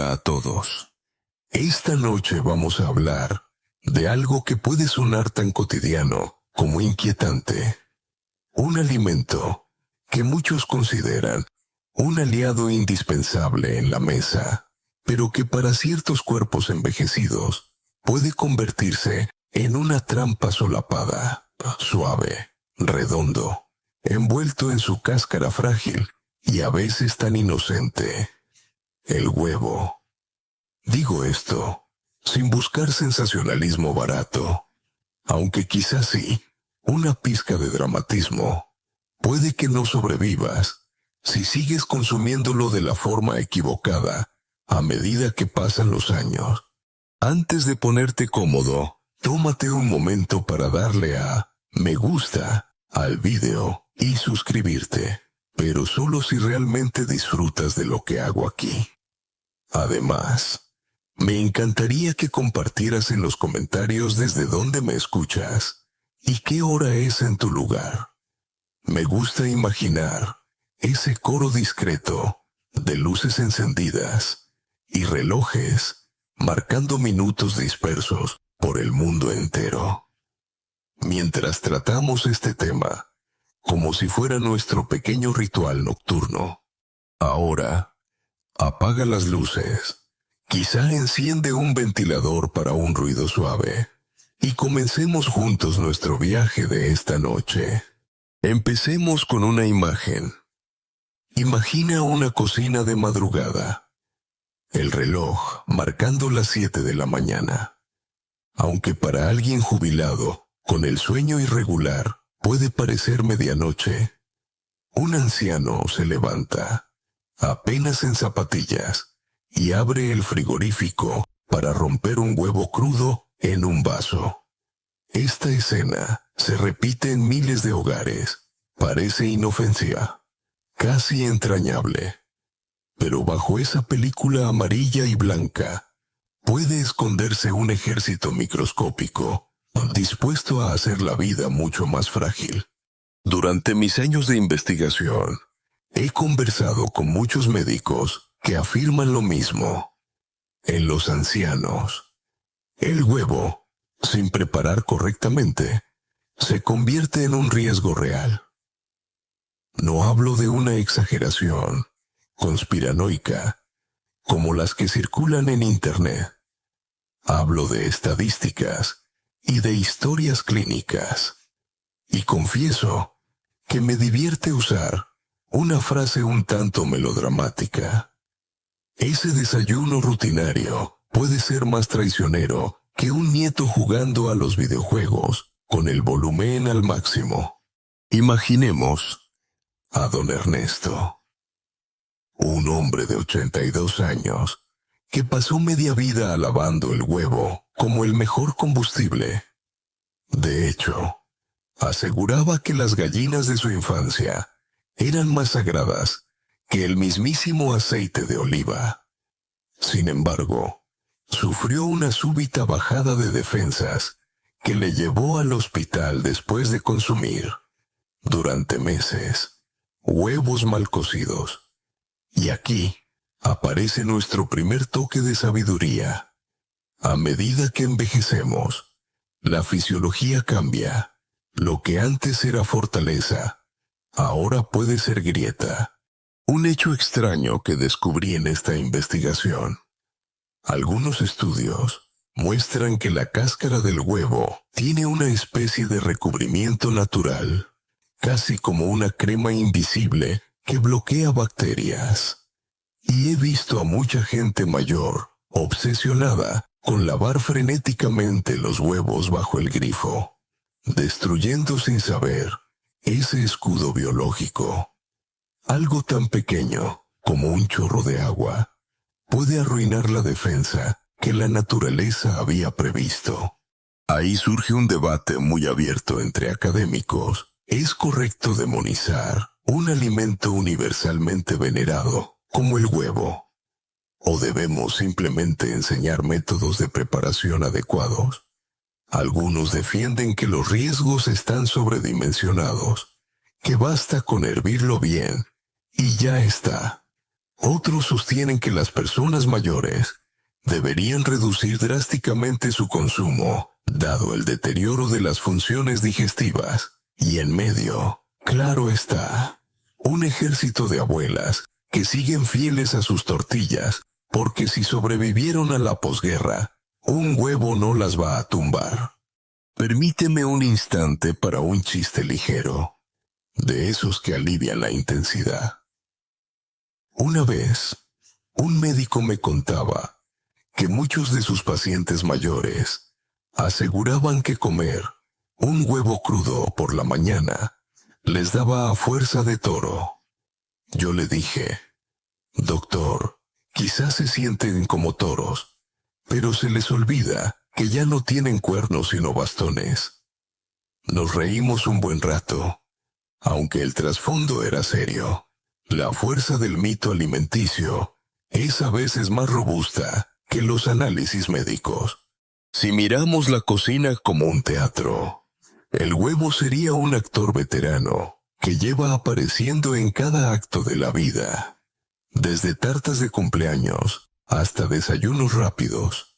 Hola a todos. Esta noche vamos a hablar de algo que puede sonar tan cotidiano como inquietante. Un alimento que muchos consideran un aliado indispensable en la mesa, pero que para ciertos cuerpos envejecidos puede convertirse en una trampa solapada, suave, redondo, envuelto en su cáscara frágil y a veces tan inocente. El huevo. Digo esto sin buscar sensacionalismo barato, aunque quizás sí, una pizca de dramatismo. Puede que no sobrevivas si sigues consumiéndolo de la forma equivocada a medida que pasan los años. Antes de ponerte cómodo, tómate un momento para darle a me gusta al video y suscribirte, pero solo si realmente disfrutas de lo que hago aquí. Además, me encantaría que compartieras en los comentarios desde dónde me escuchas y qué hora es en tu lugar. Me gusta imaginar ese coro discreto de luces encendidas y relojes marcando minutos dispersos por el mundo entero. Mientras tratamos este tema como si fuera nuestro pequeño ritual nocturno. Ahora, apaga las luces. Quizá enciende un ventilador para un ruido suave. Y comencemos juntos nuestro viaje de esta noche. Empecemos con una imagen. Imagina una cocina de madrugada. El reloj marcando las 7 de la mañana. Aunque para alguien jubilado, con el sueño irregular, puede parecer medianoche. Un anciano se levanta, apenas en zapatillas, y abre el frigorífico para romper un huevo crudo en un vaso. Esta escena se repite en miles de hogares. Parece inofensiva, casi entrañable. Pero bajo esa película amarilla y blanca, puede esconderse un ejército microscópico, dispuesto a hacer la vida mucho más frágil. Durante mis años de investigación, he conversado con muchos médicos que afirman lo mismo. En los ancianos, el huevo, sin preparar correctamente, se convierte en un riesgo real. No hablo de una exageración conspiranoica, como las que circulan en Internet. Hablo de estadísticas y de historias clínicas. Y confieso que me divierte usar una frase un tanto melodramática. Ese desayuno rutinario puede ser más traicionero que un nieto jugando a los videojuegos con el volumen al máximo. Imaginemos a don Ernesto, un hombre de 82 años que pasó media vida alabando el huevo como el mejor combustible. De hecho, aseguraba que las gallinas de su infancia eran más sagradas que el mismísimo aceite de oliva. Sin embargo, sufrió una súbita bajada de defensas que le llevó al hospital después de consumir, durante meses, huevos mal cocidos. Y aquí aparece nuestro primer toque de sabiduría. A medida que envejecemos, la fisiología cambia. Lo que antes era fortaleza, ahora puede ser grieta. Un hecho extraño que descubrí en esta investigación. Algunos estudios muestran que la cáscara del huevo tiene una especie de recubrimiento natural, casi como una crema invisible que bloquea bacterias. Y he visto a mucha gente mayor obsesionada con lavar frenéticamente los huevos bajo el grifo, destruyendo sin saber ese escudo biológico. Algo tan pequeño como un chorro de agua puede arruinar la defensa que la naturaleza había previsto. Ahí surge un debate muy abierto entre académicos. ¿Es correcto demonizar un alimento universalmente venerado como el huevo? ¿O debemos simplemente enseñar métodos de preparación adecuados? Algunos defienden que los riesgos están sobredimensionados, que basta con hervirlo bien y ya está. Otros sostienen que las personas mayores deberían reducir drásticamente su consumo, dado el deterioro de las funciones digestivas. Y en medio, claro está, un ejército de abuelas que siguen fieles a sus tortillas, porque si sobrevivieron a la posguerra, un huevo no las va a tumbar. Permíteme un instante para un chiste ligero, de esos que alivian la intensidad. Una vez, un médico me contaba que muchos de sus pacientes mayores aseguraban que comer un huevo crudo por la mañana les daba fuerza de toro. Yo le dije, doctor, quizás se sienten como toros, pero se les olvida que ya no tienen cuernos sino bastones. Nos reímos un buen rato, aunque el trasfondo era serio. La fuerza del mito alimenticio es a veces más robusta que los análisis médicos. Si miramos la cocina como un teatro, el huevo sería un actor veterano que lleva apareciendo en cada acto de la vida, desde tartas de cumpleaños hasta desayunos rápidos.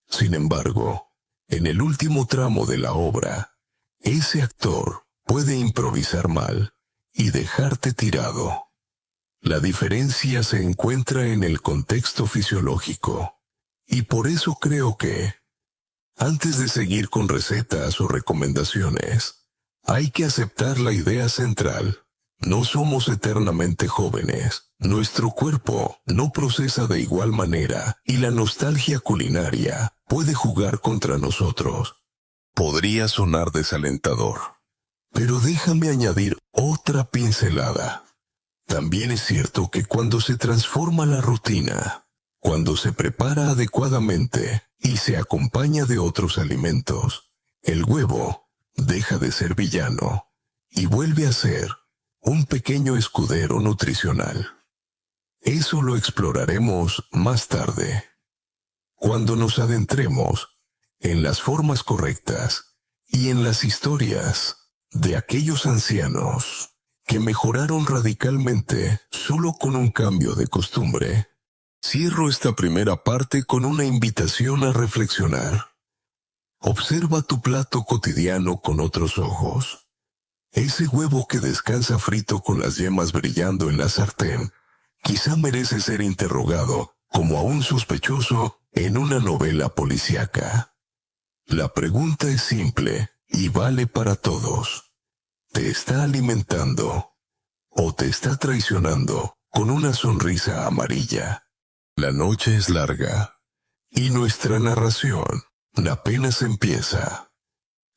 Sin embargo, en el último tramo de la obra, ese actor puede improvisar mal y dejarte tirado. La diferencia se encuentra en el contexto fisiológico, y por eso creo que, antes de seguir con recetas o recomendaciones, hay que aceptar la idea central. No somos eternamente jóvenes, nuestro cuerpo no procesa de igual manera y la nostalgia culinaria puede jugar contra nosotros. Podría sonar desalentador, pero déjame añadir otra pincelada. También es cierto que cuando se transforma la rutina, cuando se prepara adecuadamente y se acompaña de otros alimentos, el huevo deja de ser villano y vuelve a ser un pequeño escudero nutricional. Eso lo exploraremos más tarde, cuando nos adentremos en las formas correctas y en las historias de aquellos ancianos que mejoraron radicalmente solo con un cambio de costumbre. Cierro esta primera parte con una invitación a reflexionar. Observa tu plato cotidiano con otros ojos. Ese huevo que descansa frito con las yemas brillando en la sartén, quizá merece ser interrogado como a un sospechoso en una novela policíaca. La pregunta es simple y vale para todos. ¿Te está alimentando o te está traicionando con una sonrisa amarilla? La noche es larga y nuestra narración apenas empieza.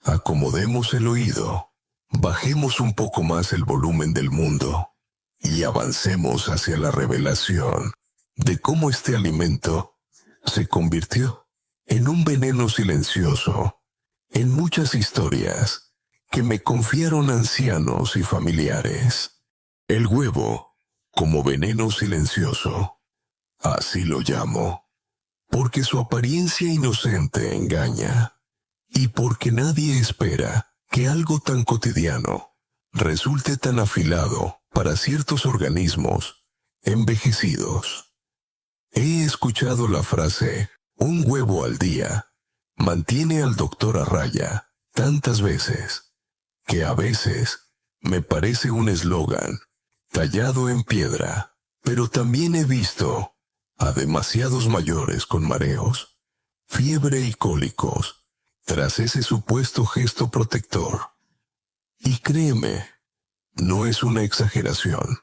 Acomodemos el oído, bajemos un poco más el volumen del mundo y avancemos hacia la revelación de cómo este alimento se convirtió en un veneno silencioso en muchas historias que me confiaron ancianos y familiares. El huevo, como veneno silencioso, así lo llamo, porque su apariencia inocente engaña, y porque nadie espera que algo tan cotidiano resulte tan afilado para ciertos organismos envejecidos. He escuchado la frase, un huevo al día, mantiene al doctor a raya, tantas veces, que a veces me parece un eslogan tallado en piedra, pero también he visto a demasiados mayores con mareos, fiebre y cólicos tras ese supuesto gesto protector. Y créeme, no es una exageración.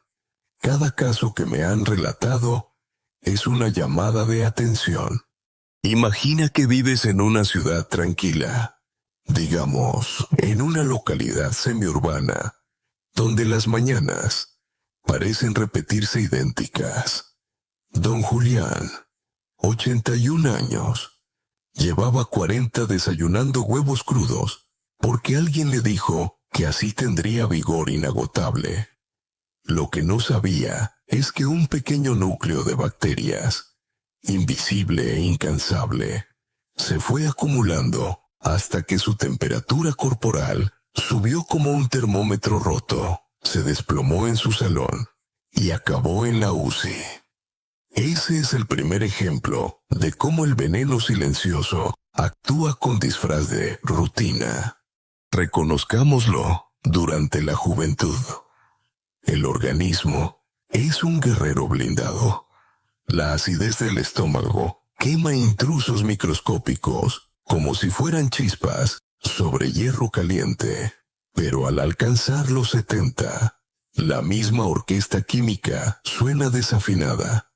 Cada caso que me han relatado es una llamada de atención. Imagina que vives en una ciudad tranquila, digamos, en una localidad semiurbana, donde las mañanas parecen repetirse idénticas. Don Julián, 81 años, llevaba 40 desayunando huevos crudos, porque alguien le dijo que así tendría vigor inagotable. Lo que no sabía es que un pequeño núcleo de bacterias, invisible e incansable, se fue acumulando hasta que su temperatura corporal subió como un termómetro roto, se desplomó en su salón y acabó en la UCI. Ese es el primer ejemplo de cómo el veneno silencioso actúa con disfraz de rutina. Reconozcámoslo durante la juventud. El organismo es un guerrero blindado. La acidez del estómago quema intrusos microscópicos como si fueran chispas sobre hierro caliente. Pero al alcanzar los 70, la misma orquesta química suena desafinada.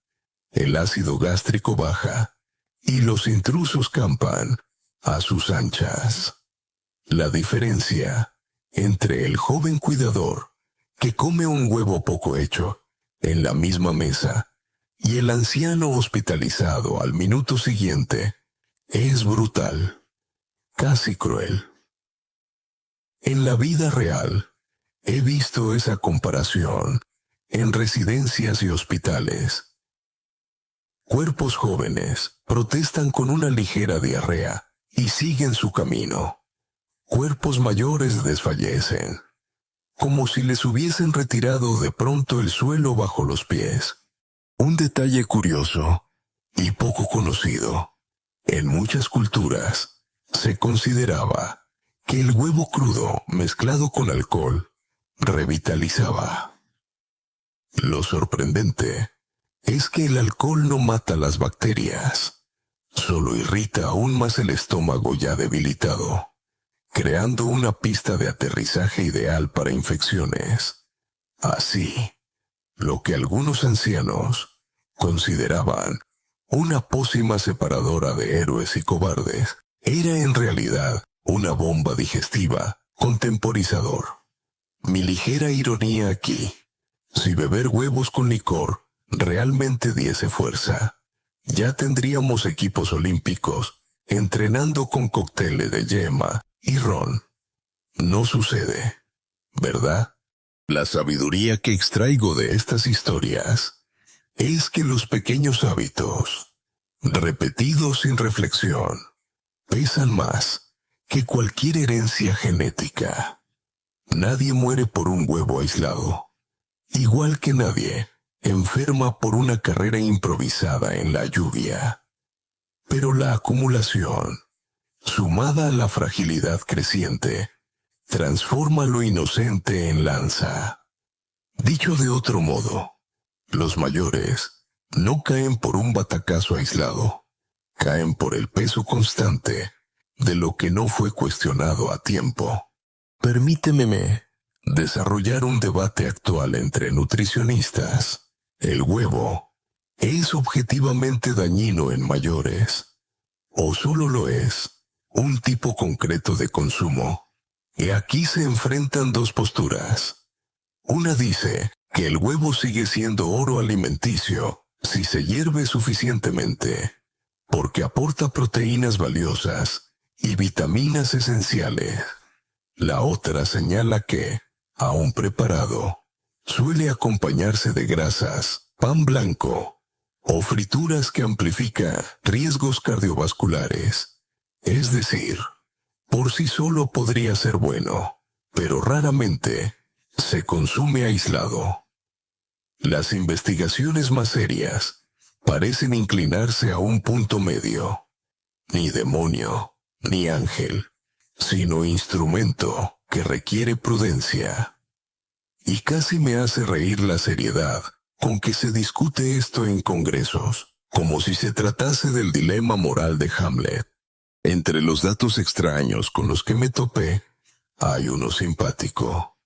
El ácido gástrico baja y los intrusos campan a sus anchas. La diferencia entre el joven cuidador que come un huevo poco hecho en la misma mesa y el anciano hospitalizado al minuto siguiente es brutal, casi cruel. En la vida real, he visto esa comparación en residencias y hospitales. Cuerpos jóvenes protestan con una ligera diarrea y siguen su camino. Cuerpos mayores desfallecen, como si les hubiesen retirado de pronto el suelo bajo los pies. Un detalle curioso y poco conocido. En muchas culturas se consideraba que el huevo crudo mezclado con alcohol revitalizaba. Lo sorprendente es que el alcohol no mata las bacterias, solo irrita aún más el estómago ya debilitado, creando una pista de aterrizaje ideal para infecciones. Así, lo que algunos ancianos consideraban una pócima separadora de héroes y cobardes era en realidad una bomba digestiva con temporizador. Mi ligera ironía aquí: si beber huevos con licor realmente diese fuerza, ya tendríamos equipos olímpicos entrenando con cócteles de yema y ron. No sucede, ¿verdad? La sabiduría que extraigo de estas historias es que los pequeños hábitos, repetidos sin reflexión, pesan más que cualquier herencia genética. Nadie muere por un huevo aislado, igual que nadie enferma por una carrera improvisada en la lluvia. Pero la acumulación, sumada a la fragilidad creciente, transforma lo inocente en lanza. Dicho de otro modo, los mayores no caen por un batacazo aislado, caen por el peso constante de lo que no fue cuestionado a tiempo. Permíteme desarrollar un debate actual entre nutricionistas. ¿El huevo es objetivamente dañino en mayores, o solo lo es un tipo concreto de consumo? Y aquí se enfrentan dos posturas. Una dice que el huevo sigue siendo oro alimenticio si se hierve suficientemente, porque aporta proteínas valiosas y vitaminas esenciales. La otra señala que, aún preparado, suele acompañarse de grasas, pan blanco o frituras que amplifican riesgos cardiovasculares. Es decir, por sí solo podría ser bueno, pero raramente se consume aislado. Las investigaciones más serias parecen inclinarse a un punto medio. Ni demonio, ni ángel, sino instrumento que requiere prudencia. Y casi me hace reír la seriedad con que se discute esto en congresos, como si se tratase del dilema moral de Hamlet. Entre los datos extraños con los que me topé, hay uno simpático.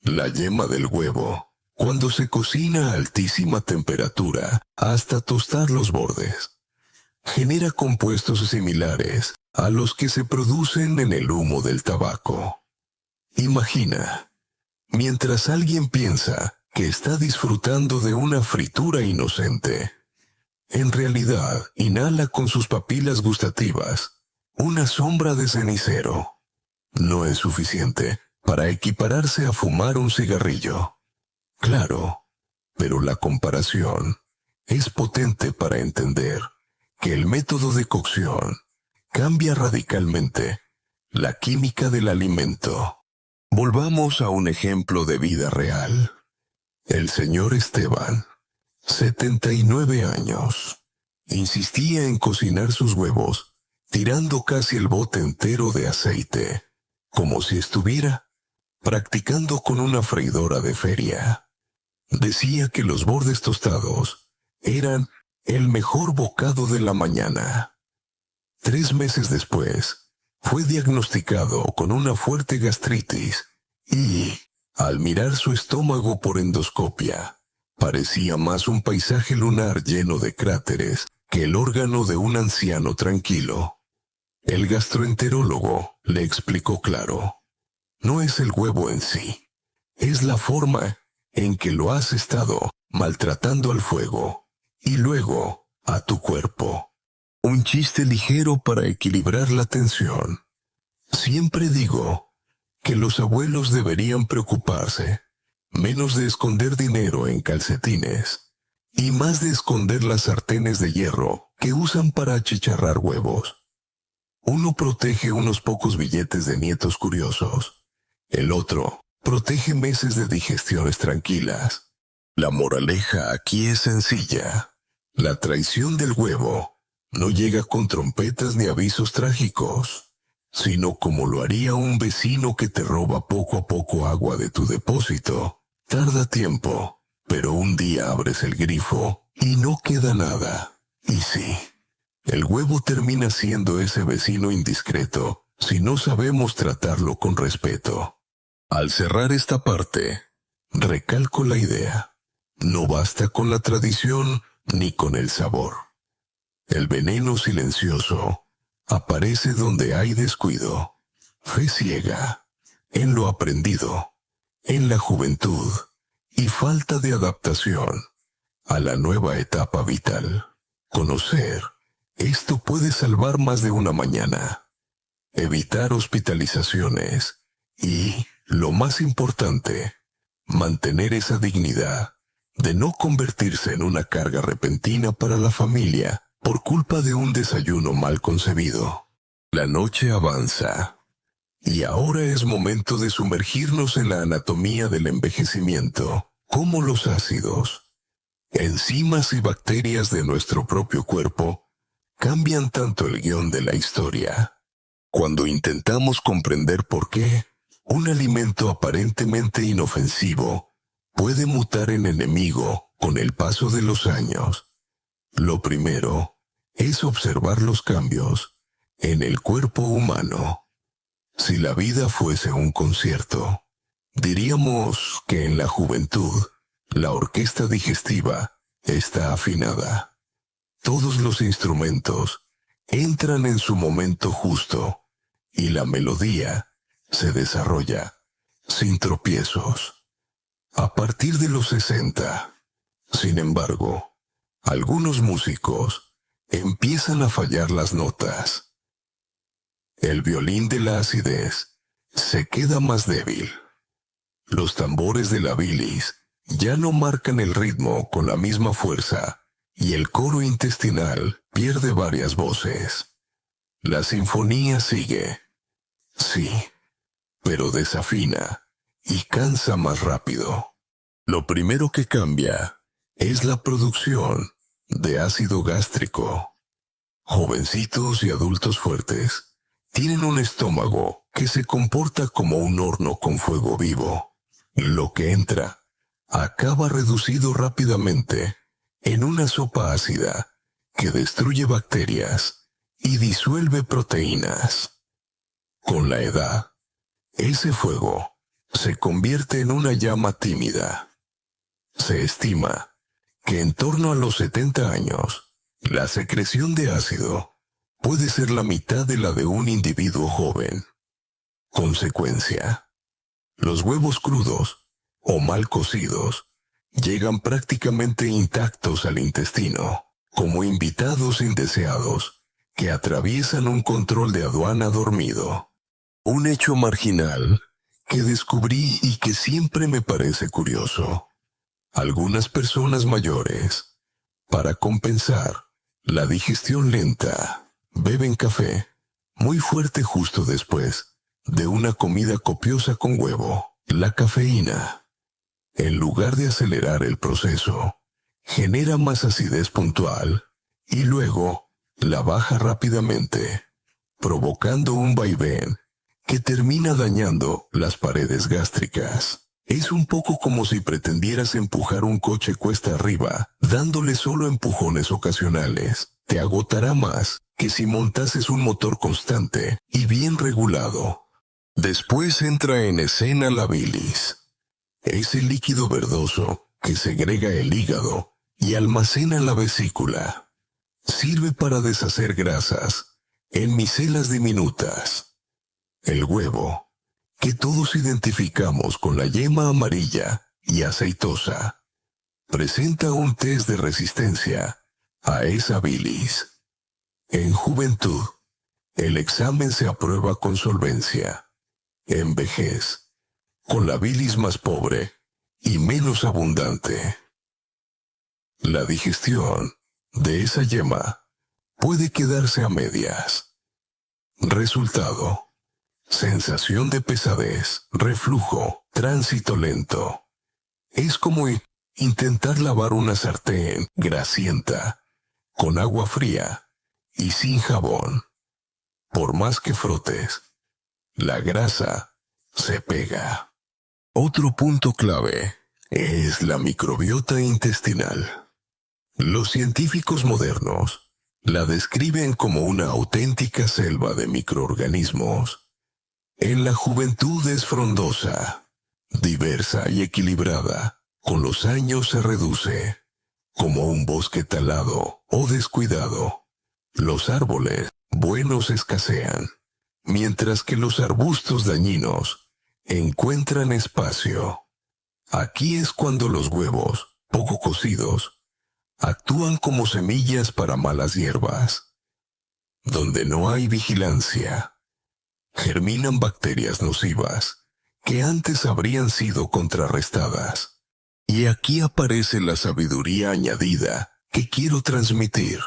La yema del huevo, cuando se cocina a altísima temperatura hasta tostar los bordes, genera compuestos similares a los que se producen en el humo del tabaco. Imagina, mientras alguien piensa que está disfrutando de una fritura inocente, en realidad inhala con sus papilas gustativas una sombra de cenicero. No es suficiente para equipararse a fumar un cigarrillo. Claro, pero la comparación es potente para entender que el método de cocción cambia radicalmente la química del alimento. Volvamos a un ejemplo de vida real. El señor Esteban 79 años. Insistía en cocinar sus huevos, tirando casi el bote entero de aceite, como si estuviera practicando con una freidora de feria. Decía que los bordes tostados eran el mejor bocado de la mañana. 3 meses después, fue diagnosticado con una fuerte gastritis y, al mirar su estómago por endoscopia, parecía más un paisaje lunar lleno de cráteres que el órgano de un anciano tranquilo. El gastroenterólogo le explicó claro: no es el huevo en sí, es la forma en que lo has estado maltratando al fuego y luego a tu cuerpo. Un chiste ligero para equilibrar la tensión. Siempre digo que los abuelos deberían preocuparse menos de esconder dinero en calcetines y más de esconder las sartenes de hierro que usan para achicharrar huevos. Uno protege unos pocos billetes de nietos curiosos. El otro protege meses de digestiones tranquilas. La moraleja aquí es sencilla. La traición del huevo no llega con trompetas ni avisos trágicos, sino como lo haría un vecino que te roba poco a poco agua de tu depósito. Tarda tiempo, pero un día abres el grifo y no queda nada. Y sí, el huevo termina siendo ese vecino indiscreto si no sabemos tratarlo con respeto. Al cerrar esta parte, recalco la idea. No basta con la tradición ni con el sabor. El veneno silencioso aparece donde hay descuido, fe ciega, en lo aprendido, en la juventud y falta de adaptación a la nueva etapa vital. Conocer esto puede salvar más de una mañana, evitar hospitalizaciones y, lo más importante, mantener esa dignidad de no convertirse en una carga repentina para la familia por culpa de un desayuno mal concebido. La noche avanza y ahora es momento de sumergirnos en la anatomía del envejecimiento, como los ácidos, enzimas y bacterias de nuestro propio cuerpo cambian tanto el guión de la historia. Cuando intentamos comprender por qué un alimento aparentemente inofensivo puede mutar en enemigo con el paso de los años, lo primero es observar los cambios en el cuerpo humano. Si la vida fuese un concierto, diríamos que en la juventud la orquesta digestiva está afinada. Todos los instrumentos entran en su momento justo y la melodía se desarrolla sin tropiezos. A partir de los 60, sin embargo, algunos músicos empiezan a fallar las notas. El violín de la acidez se queda más débil. Los tambores de la bilis ya no marcan el ritmo con la misma fuerza y el coro intestinal pierde varias voces. La sinfonía sigue, sí, pero desafina y cansa más rápido. Lo primero que cambia es la producción de ácido gástrico. Jovencitos y adultos fuertes tienen un estómago que se comporta como un horno con fuego vivo. Lo que entra acaba reducido rápidamente en una sopa ácida que destruye bacterias y disuelve proteínas. Con la edad, ese fuego se convierte en una llama tímida. Se estima que en torno a los 70 años, la secreción de ácido puede ser la mitad de la de un individuo joven. Consecuencia: los huevos crudos o mal cocidos llegan prácticamente intactos al intestino, como invitados indeseados que atraviesan un control de aduana dormido. Un hecho marginal que descubrí y que siempre me parece curioso. Algunas personas mayores, para compensar la digestión lenta, beben café muy fuerte justo después de una comida copiosa con huevo. La cafeína, en lugar de acelerar el proceso, genera más acidez puntual y luego la baja rápidamente, provocando un vaivén que termina dañando las paredes gástricas. Es un poco como si pretendieras empujar un coche cuesta arriba, dándole solo empujones ocasionales. Te agotará más que si montases un motor constante y bien regulado. Después entra en escena la bilis. Ese líquido verdoso que segrega el hígado y almacena la vesícula. Sirve para deshacer grasas en micelas diminutas. El huevo, que todos identificamos con la yema amarilla y aceitosa, presenta un test de resistencia a esa bilis. En juventud, el examen se aprueba con solvencia. En vejez, con la bilis más pobre y menos abundante. La digestión de esa yema puede quedarse a medias. Resultado: sensación de pesadez, reflujo, tránsito lento. Es como intentar lavar una sartén grasienta con agua fría y sin jabón. Por más que frotes, la grasa se pega. Otro punto clave es la microbiota intestinal. Los científicos modernos la describen como una auténtica selva de microorganismos. En la juventud es frondosa, diversa y equilibrada. Con los años se reduce, como un bosque talado o descuidado. Los árboles buenos escasean, mientras que los arbustos dañinos encuentran espacio. Aquí es cuando los huevos, poco cocidos, actúan como semillas para malas hierbas. Donde no hay vigilancia, germinan bacterias nocivas que antes habrían sido contrarrestadas. Y aquí aparece la sabiduría añadida que quiero transmitir.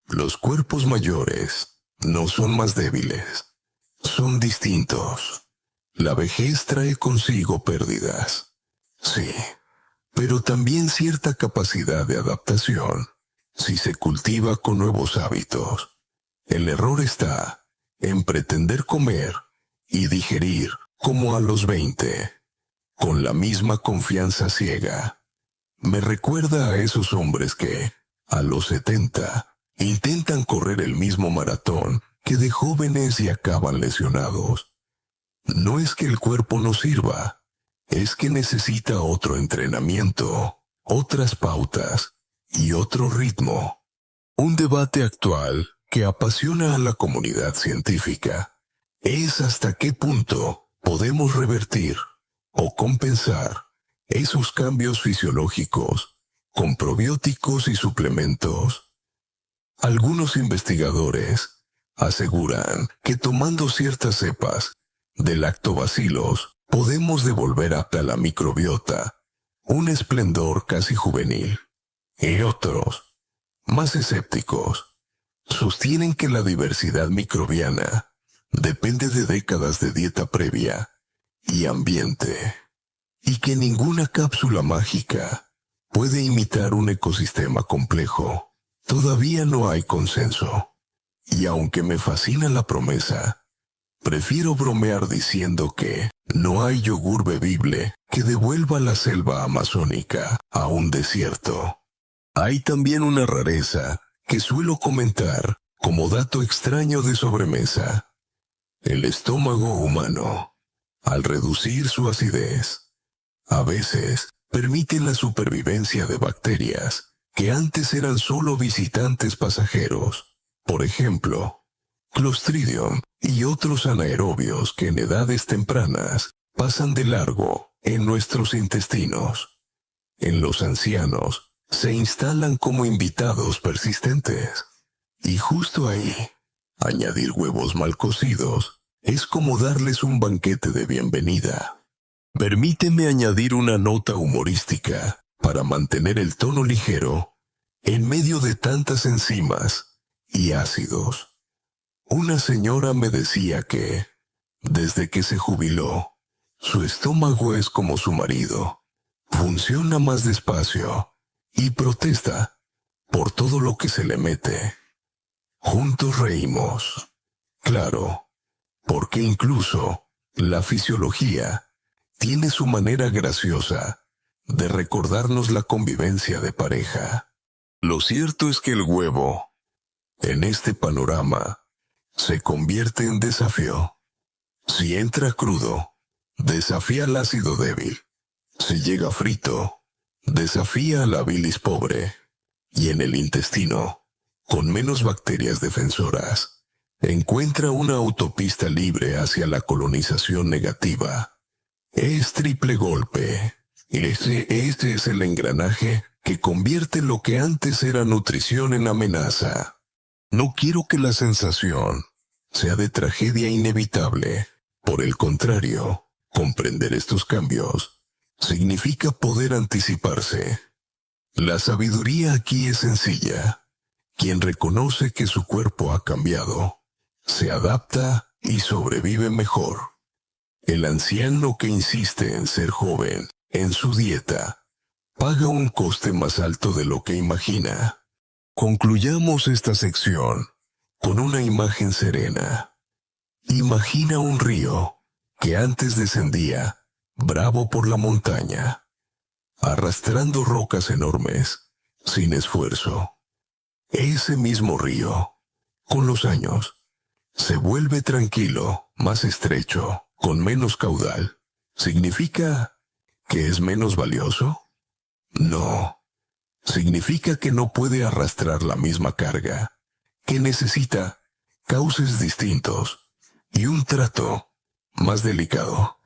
Los cuerpos mayores no son más débiles, son distintos. La vejez trae consigo pérdidas, sí, pero también cierta capacidad de adaptación, si se cultiva con nuevos hábitos. El error está en pretender comer y digerir como a los 20, con la misma confianza ciega. Me recuerda a esos hombres que, a los 70, intentan correr el mismo maratón que de jóvenes y acaban lesionados. No es que el cuerpo no sirva, es que necesita otro entrenamiento, otras pautas y otro ritmo. Un debate actual que apasiona a la comunidad científica es hasta qué punto podemos revertir o compensar esos cambios fisiológicos con probióticos y suplementos. Algunos investigadores aseguran que tomando ciertas cepas de lactobacilos podemos devolver a la microbiota un esplendor casi juvenil. Y otros, más escépticos, sostienen que la diversidad microbiana depende de décadas de dieta previa y ambiente, y que ninguna cápsula mágica puede imitar un ecosistema complejo. Todavía no hay consenso, y aunque me fascina la promesa, prefiero bromear diciendo que no hay yogur bebible que devuelva la selva amazónica a un desierto. Hay también una rareza que suelo comentar como dato extraño de sobremesa. El estómago humano, al reducir su acidez, a veces permite la supervivencia de bacterias que antes eran solo visitantes pasajeros. Por ejemplo, Clostridium y otros anaerobios que en edades tempranas pasan de largo en nuestros intestinos. En los ancianos se instalan como invitados persistentes. Y justo ahí, añadir huevos mal cocidos es como darles un banquete de bienvenida. Permíteme añadir una nota humorística para mantener el tono ligero en medio de tantas enzimas y ácidos. Una señora me decía que, desde que se jubiló, su estómago es como su marido. Funciona más despacio y protesta por todo lo que se le mete. Juntos reímos. Claro, porque incluso la fisiología tiene su manera graciosa de recordarnos la convivencia de pareja. Lo cierto es que el huevo, en este panorama, se convierte en desafío. Si entra crudo, desafía al ácido débil. Si llega frito, desafía a la bilis pobre. Y en el intestino, con menos bacterias defensoras, encuentra una autopista libre hacia la colonización negativa. Es triple golpe. Este es el engranaje que convierte lo que antes era nutrición en amenaza. No quiero que la sensación sea de tragedia inevitable. Por el contrario, comprender estos cambios significa poder anticiparse. La sabiduría aquí es sencilla. Quien reconoce que su cuerpo ha cambiado, se adapta y sobrevive mejor. El anciano que insiste en ser joven en su dieta paga un coste más alto de lo que imagina. Concluyamos esta sección con una imagen serena. Imagina un río que antes descendía bravo por la montaña, arrastrando rocas enormes, sin esfuerzo. Ese mismo río, con los años, se vuelve tranquilo, más estrecho, con menos caudal. ¿Significa que es menos valioso? No. Significa que no puede arrastrar la misma carga, que necesita cauces distintos y un trato más delicado.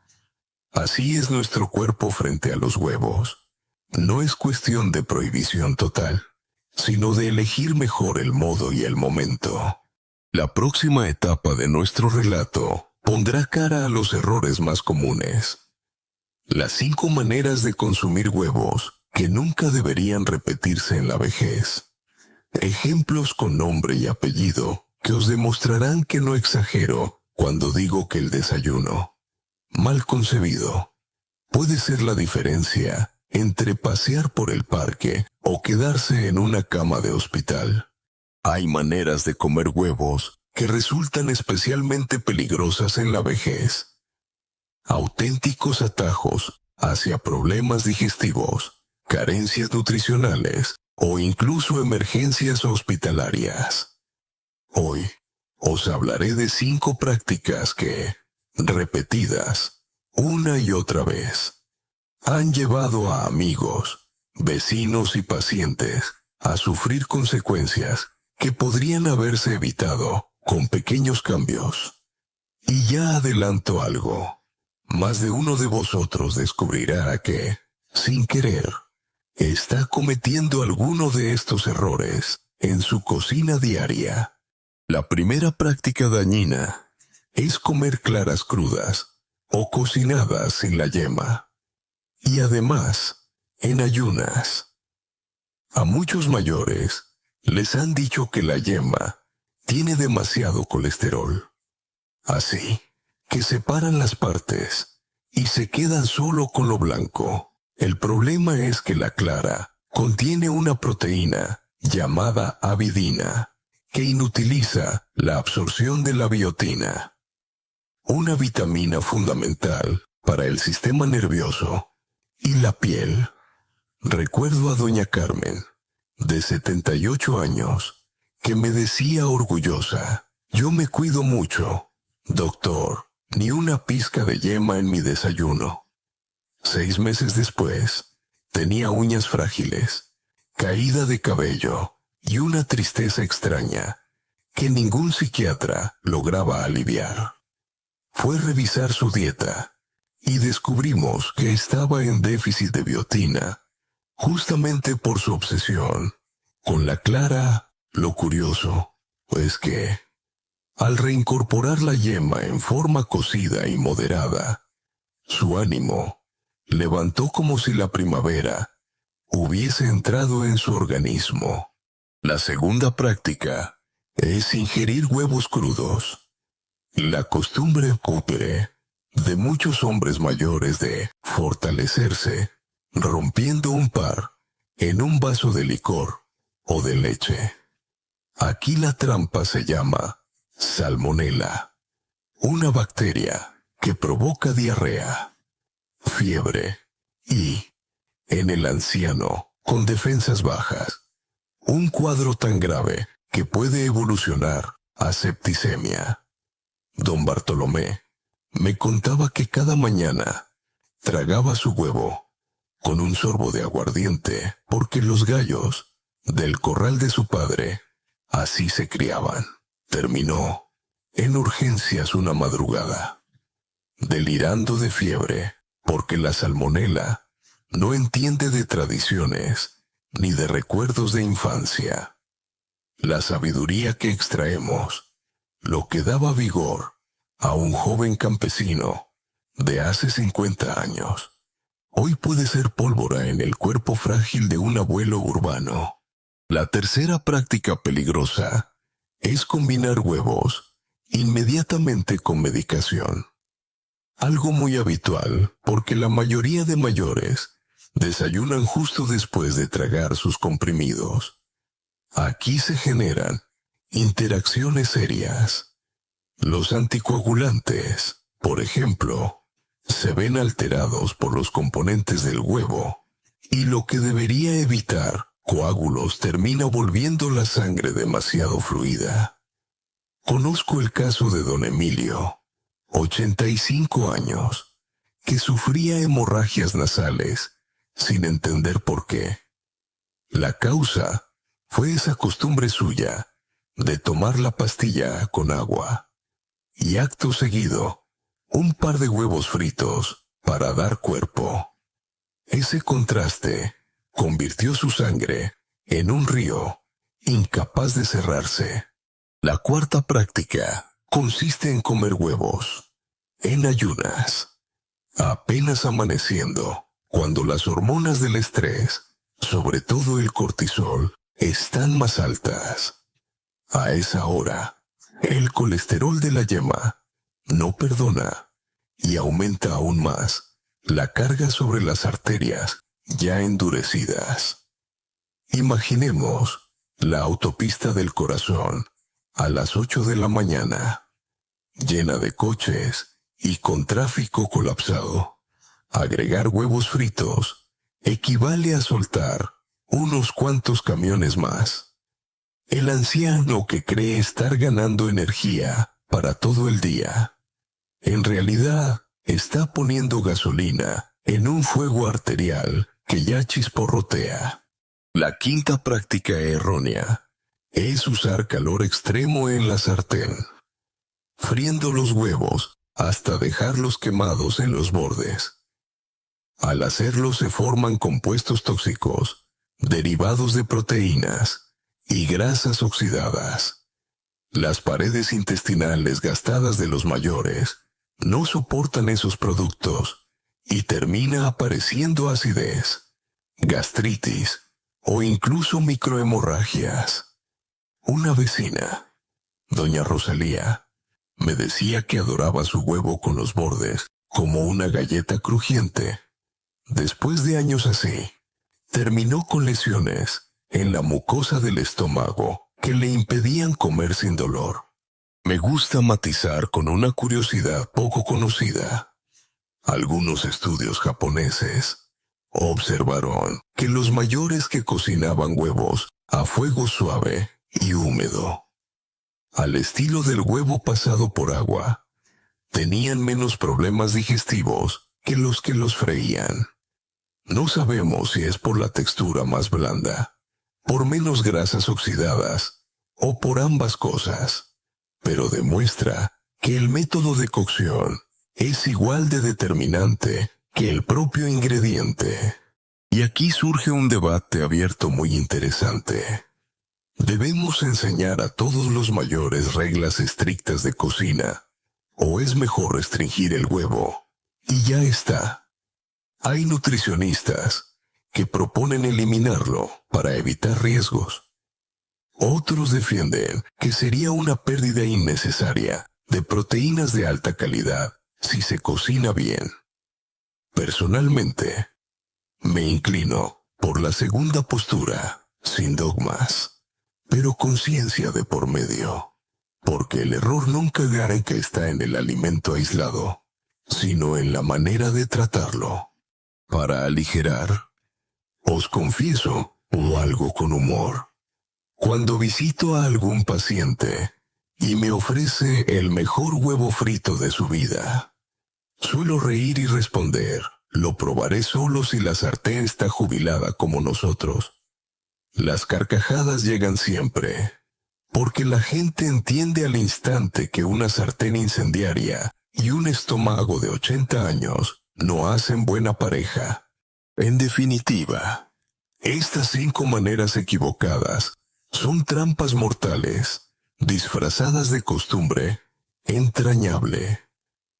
Así es nuestro cuerpo frente a los huevos. No es cuestión de prohibición total, sino de elegir mejor el modo y el momento. La próxima etapa de nuestro relato pondrá cara a los errores más comunes. Las 5 maneras de consumir huevos que nunca deberían repetirse en la vejez. Ejemplos con nombre y apellido que os demostrarán que no exagero cuando digo que el desayuno, mal concebido, puede ser la diferencia entre pasear por el parque o quedarse en una cama de hospital. Hay maneras de comer huevos que resultan especialmente peligrosas en la vejez. Auténticos atajos hacia problemas digestivos, carencias nutricionales o incluso emergencias hospitalarias. Hoy os hablaré de 5 prácticas que, repetidas una y otra vez, han llevado a amigos, vecinos y pacientes a sufrir consecuencias que podrían haberse evitado con pequeños cambios. Y ya adelanto algo. Más de uno de vosotros descubrirá que, sin querer, está cometiendo alguno de estos errores en su cocina diaria. La primera práctica dañina es comer claras crudas o cocinadas sin la yema. Y además, en ayunas. A muchos mayores les han dicho que la yema tiene demasiado colesterol. Así que separan las partes y se quedan solo con lo blanco. El problema es que la clara contiene una proteína llamada avidina que inutiliza la absorción de la biotina, una vitamina fundamental para el sistema nervioso y la piel. Recuerdo a doña Carmen, de 78 años, que me decía orgullosa: «Yo me cuido mucho, doctor, ni una pizca de yema en mi desayuno». 6 meses después, tenía uñas frágiles, caída de cabello y una tristeza extraña que ningún psiquiatra lograba aliviar. Fue a revisar su dieta y descubrimos que estaba en déficit de biotina, justamente por su obsesión con la clara. Lo curioso es que, al reincorporar la yema en forma cocida y moderada, su ánimo levantó como si la primavera hubiese entrado en su organismo. La segunda práctica es ingerir huevos crudos. La costumbre púpere de muchos hombres mayores de fortalecerse rompiendo un par en un vaso de licor o de leche. Aquí la trampa se llama salmonela, una bacteria que provoca diarrea, fiebre y, en el anciano con defensas bajas, un cuadro tan grave que puede evolucionar a septicemia. Don Bartolomé me contaba que cada mañana tragaba su huevo con un sorbo de aguardiente porque los gallos del corral de su padre así se criaban. Terminó en urgencias una madrugada, delirando de fiebre porque la salmonela no entiende de tradiciones ni de recuerdos de infancia. La sabiduría que extraemos, lo que daba vigor a un joven campesino de hace 50 años, hoy puede ser pólvora en el cuerpo frágil de un abuelo urbano. La tercera práctica peligrosa es combinar huevos inmediatamente con medicación. Algo muy habitual porque la mayoría de mayores desayunan justo después de tragar sus comprimidos. Aquí se generan interacciones serias. Los anticoagulantes, por ejemplo, se ven alterados por los componentes del huevo, y lo que debería evitar coágulos termina volviendo la sangre demasiado fluida. Conozco el caso de don Emilio, 85 años, que sufría hemorragias nasales sin entender por qué. La causa fue esa costumbre suya de tomar la pastilla con agua y acto seguido un par de huevos fritos para dar cuerpo. Ese contraste convirtió su sangre en un río incapaz de cerrarse. La cuarta práctica consiste en comer huevos en ayunas, apenas amaneciendo, cuando las hormonas del estrés, sobre todo el cortisol, están más altas. A esa hora, el colesterol de la yema no perdona y aumenta aún más la carga sobre las arterias ya endurecidas. Imaginemos la autopista del corazón a las 8 de la mañana, llena de coches y con tráfico colapsado. Agregar huevos fritos equivale a soltar unos cuantos camiones más. El anciano que cree estar ganando energía para todo el día, en realidad está poniendo gasolina en un fuego arterial que ya chisporrotea. La quinta práctica errónea es usar calor extremo en la sartén, friendo los huevos hasta dejarlos quemados en los bordes. Al hacerlo se forman compuestos tóxicos, derivados de proteínas y grasas oxidadas. Las paredes intestinales gastadas de los mayores no soportan esos productos y termina apareciendo acidez, gastritis o incluso microhemorragias. Una vecina, doña Rosalía, me decía que adoraba su huevo con los bordes como una galleta crujiente. Después de años así, terminó con lesiones en la mucosa del estómago que le impedían comer sin dolor. Me gusta matizar con una curiosidad poco conocida. Algunos estudios japoneses observaron que los mayores que cocinaban huevos a fuego suave y húmedo, al estilo del huevo pasado por agua, tenían menos problemas digestivos que los freían. No sabemos si es por la textura más blanda, por menos grasas oxidadas o por ambas cosas, pero demuestra que el método de cocción es igual de determinante que el propio ingrediente. Y aquí surge un debate abierto muy interesante. ¿Debemos enseñar a todos los mayores reglas estrictas de cocina? ¿O es mejor restringir el huevo y ya está? Hay nutricionistas que proponen eliminarlo para evitar riesgos. Otros defienden que sería una pérdida innecesaria de proteínas de alta calidad si se cocina bien. Personalmente, me inclino por la segunda postura, sin dogmas, pero conciencia de por medio, porque el error nunca que está en el alimento aislado, sino en la manera de tratarlo. Para aligerar, os confieso, o algo con humor, cuando visito a algún paciente y me ofrece el mejor huevo frito de su vida, suelo reír y responder: lo probaré solo si la sartén está jubilada como nosotros. Las carcajadas llegan siempre, porque la gente entiende al instante que una sartén incendiaria y un estómago de 80 años no hacen buena pareja. En definitiva, estas 5 maneras equivocadas son trampas mortales, disfrazadas de costumbre entrañable.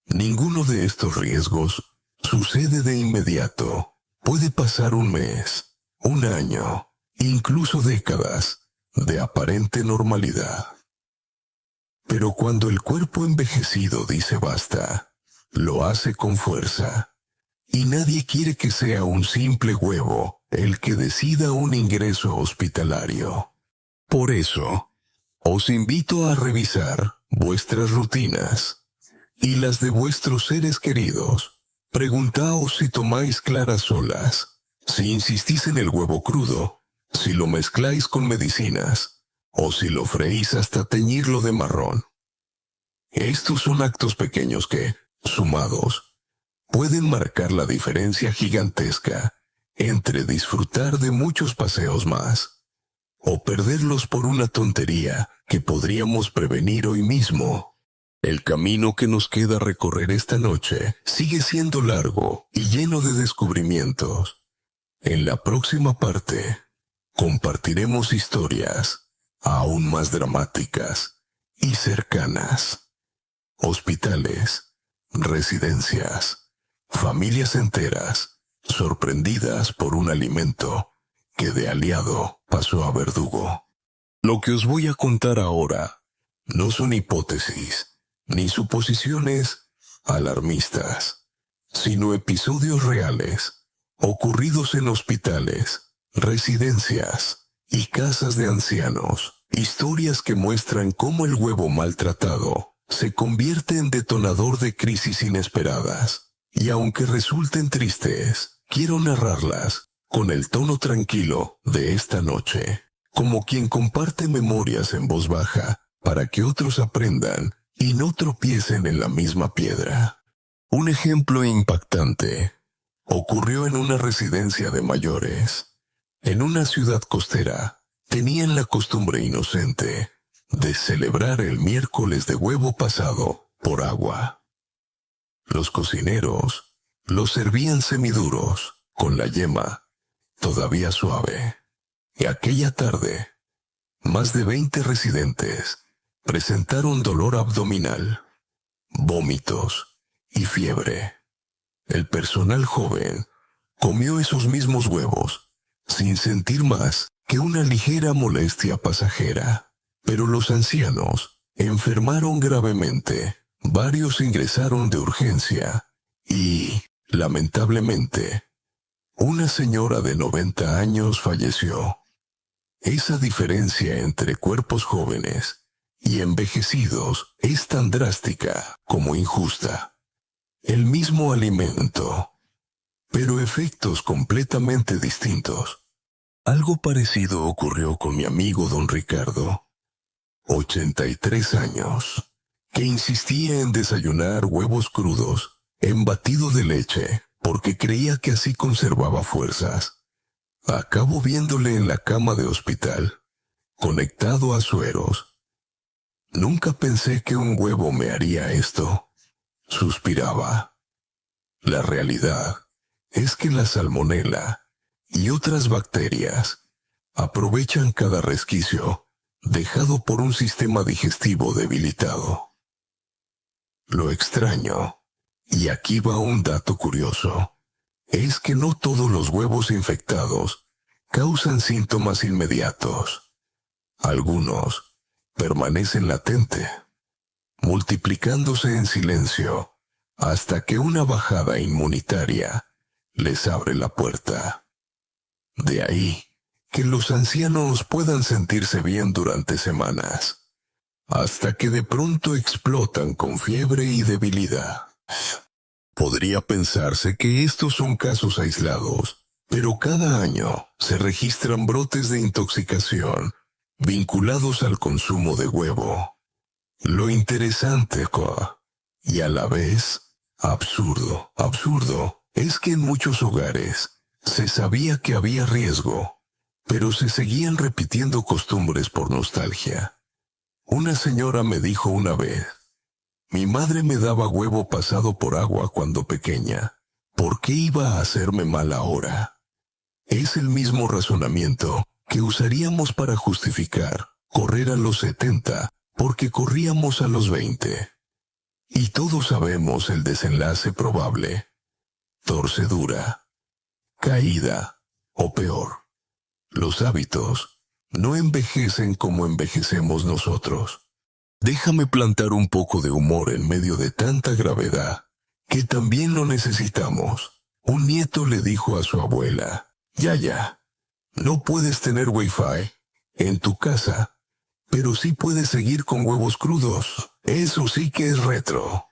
Ninguno de estos riesgos sucede de inmediato. Puede pasar un mes, un año, incluso décadas de aparente normalidad. Pero cuando el cuerpo envejecido dice basta, lo hace con fuerza. Y nadie quiere que sea un simple huevo el que decida un ingreso hospitalario. Por eso, os invito a revisar vuestras rutinas y las de vuestros seres queridos. Preguntaos si tomáis claras solas, si insistís en el huevo crudo, si lo mezcláis con medicinas, o si lo freís hasta teñirlo de marrón. Estos son actos pequeños que, sumados, pueden marcar la diferencia gigantesca entre disfrutar de muchos paseos más o perderlos por una tontería que podríamos prevenir hoy mismo. El camino que nos queda recorrer esta noche sigue siendo largo y lleno de descubrimientos. En la próxima parte, compartiremos historias aún más dramáticas y cercanas. Hospitales, residencias, familias enteras, sorprendidas por un alimento que de aliado pasó a verdugo. Lo que os voy a contar ahora no son hipótesis ni suposiciones alarmistas, sino episodios reales, ocurridos en hospitales, residencias y casas de ancianos. Historias que muestran cómo el huevo maltratado se convierte en detonador de crisis inesperadas. Y aunque resulten tristes, quiero narrarlas con el tono tranquilo de esta noche, como quien comparte memorias en voz baja para que otros aprendan y no tropiecen en la misma piedra. Un ejemplo impactante ocurrió en una residencia de mayores. En una ciudad costera, tenían la costumbre inocente de celebrar el miércoles de huevo pasado por agua. Los cocineros los servían semiduros, con la yema todavía suave. Y aquella tarde, más de 20 residentes presentaron dolor abdominal, vómitos y fiebre. El personal joven comió esos mismos huevos sin sentir más que una ligera molestia pasajera. Pero los ancianos enfermaron gravemente. Varios ingresaron de urgencia y, lamentablemente, una señora de 90 años falleció. Esa diferencia entre cuerpos jóvenes y envejecidos es tan drástica como injusta. El mismo alimento, pero efectos completamente distintos. Algo parecido ocurrió con mi amigo don Ricardo, 83 años, que insistía en desayunar huevos crudos en batido de leche porque creía que así conservaba fuerzas. Acabo viéndole en la cama de hospital, conectado a sueros. Nunca pensé que un huevo me haría esto, suspiraba. La realidad es que la salmonela y otras bacterias aprovechan cada resquicio dejado por un sistema digestivo debilitado. Lo extraño, y aquí va un dato curioso, es que no todos los huevos infectados causan síntomas inmediatos. Algunos permanecen latentes, multiplicándose en silencio hasta que una bajada inmunitaria les abre la puerta. De ahí que los ancianos puedan sentirse bien durante semanas, hasta que de pronto explotan con fiebre y debilidad. Podría pensarse que estos son casos aislados, pero cada año se registran brotes de intoxicación vinculados al consumo de huevo. Lo interesante, y a la vez absurdo, es que en muchos hogares se sabía que había riesgo, pero se seguían repitiendo costumbres por nostalgia. Una señora me dijo una vez: mi madre me daba huevo pasado por agua cuando pequeña. ¿Por qué iba a hacerme mal ahora? Es el mismo razonamiento que usaríamos para justificar correr a los 70 porque corríamos a los 20. Y todos sabemos el desenlace probable: torcedura, caída o peor. Los hábitos no envejecen como envejecemos nosotros. Déjame plantar un poco de humor en medio de tanta gravedad, que también lo necesitamos. Un nieto le dijo a su abuela: ya, no puedes tener wifi en tu casa, pero sí puedes seguir con huevos crudos. Eso sí que es retro.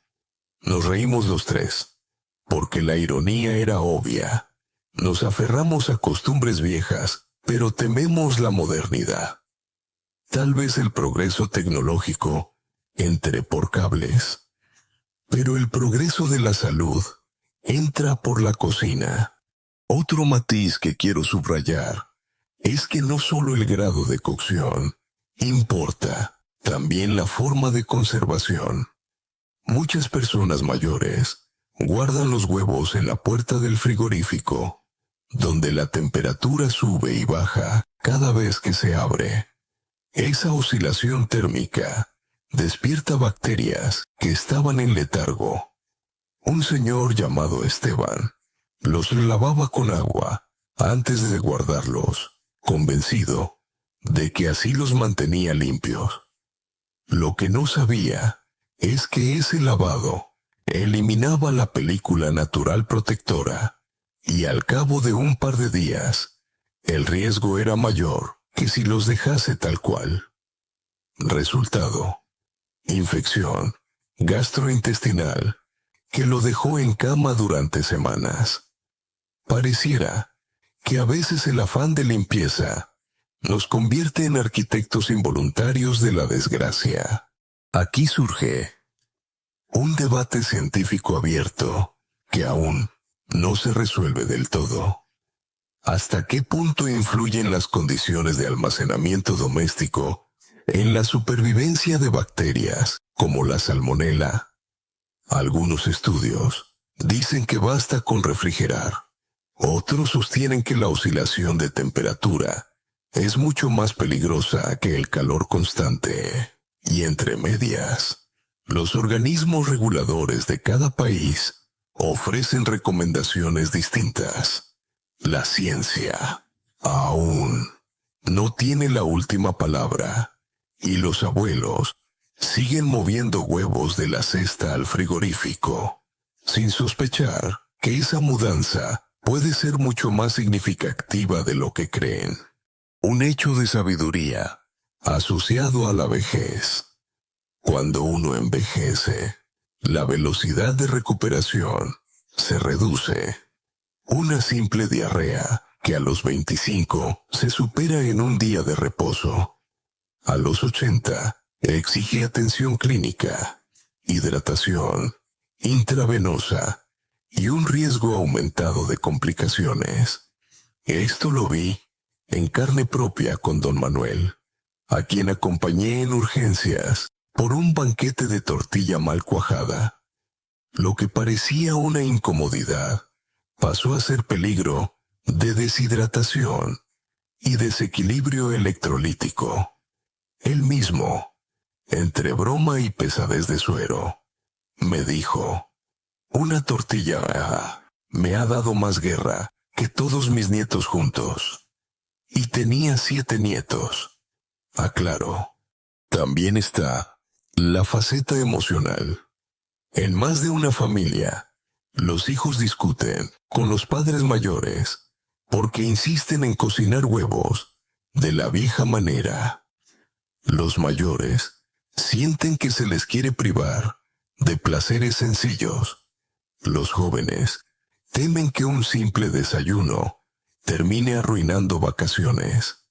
Nos reímos los tres, porque la ironía era obvia. Nos aferramos a costumbres viejas, pero tememos la modernidad. Tal vez el progreso tecnológico entre por cables, pero el progreso de la salud entra por la cocina. Otro matiz que quiero subrayar es que no solo el grado de cocción importa, también la forma de conservación. Muchas personas mayores guardan los huevos en la puerta del frigorífico, donde la temperatura sube y baja cada vez que se abre. Esa oscilación térmica despierta bacterias que estaban en letargo. Un señor llamado Esteban los lavaba con agua antes de guardarlos, convencido de que así los mantenía limpios. Lo que no sabía es que ese lavado eliminaba la película natural protectora, y al cabo de un par de días, el riesgo era mayor que si los dejase tal cual. Resultado: infección gastrointestinal que lo dejó en cama durante semanas. Pareciera que a veces el afán de limpieza nos convierte en arquitectos involuntarios de la desgracia. Aquí surge un debate científico abierto que aún no se resuelve del todo. ¿Hasta qué punto influyen las condiciones de almacenamiento doméstico en la supervivencia de bacterias como la salmonela? Algunos estudios dicen que basta con refrigerar. Otros sostienen que la oscilación de temperatura es mucho más peligrosa que el calor constante. Y entre medias, los organismos reguladores de cada país ofrecen recomendaciones distintas. La ciencia aún no tiene la última palabra, y los abuelos siguen moviendo huevos de la cesta al frigorífico, sin sospechar que esa mudanza puede ser mucho más significativa de lo que creen. Un hecho de sabiduría asociado a la vejez. Cuando uno envejece, la velocidad de recuperación se reduce. Una simple diarrea que a los 25 se supera en un día de reposo, a los 80 exige atención clínica, hidratación intravenosa y un riesgo aumentado de complicaciones. Esto lo vi en carne propia con don Manuel, a quien acompañé en urgencias por un banquete de tortilla mal cuajada. Lo que parecía una incomodidad pasó a ser peligro de deshidratación y desequilibrio electrolítico. Él mismo, entre broma y pesadez de suero, me dijo: una tortilla me ha dado más guerra que todos mis nietos juntos. Y tenía 7 nietos. Aclaro. También está la faceta emocional. En más de una familia, los hijos discuten con los padres mayores porque insisten en cocinar huevos de la vieja manera. Los mayores sienten que se les quiere privar de placeres sencillos. Los jóvenes temen que un simple desayuno termine arruinando vacaciones,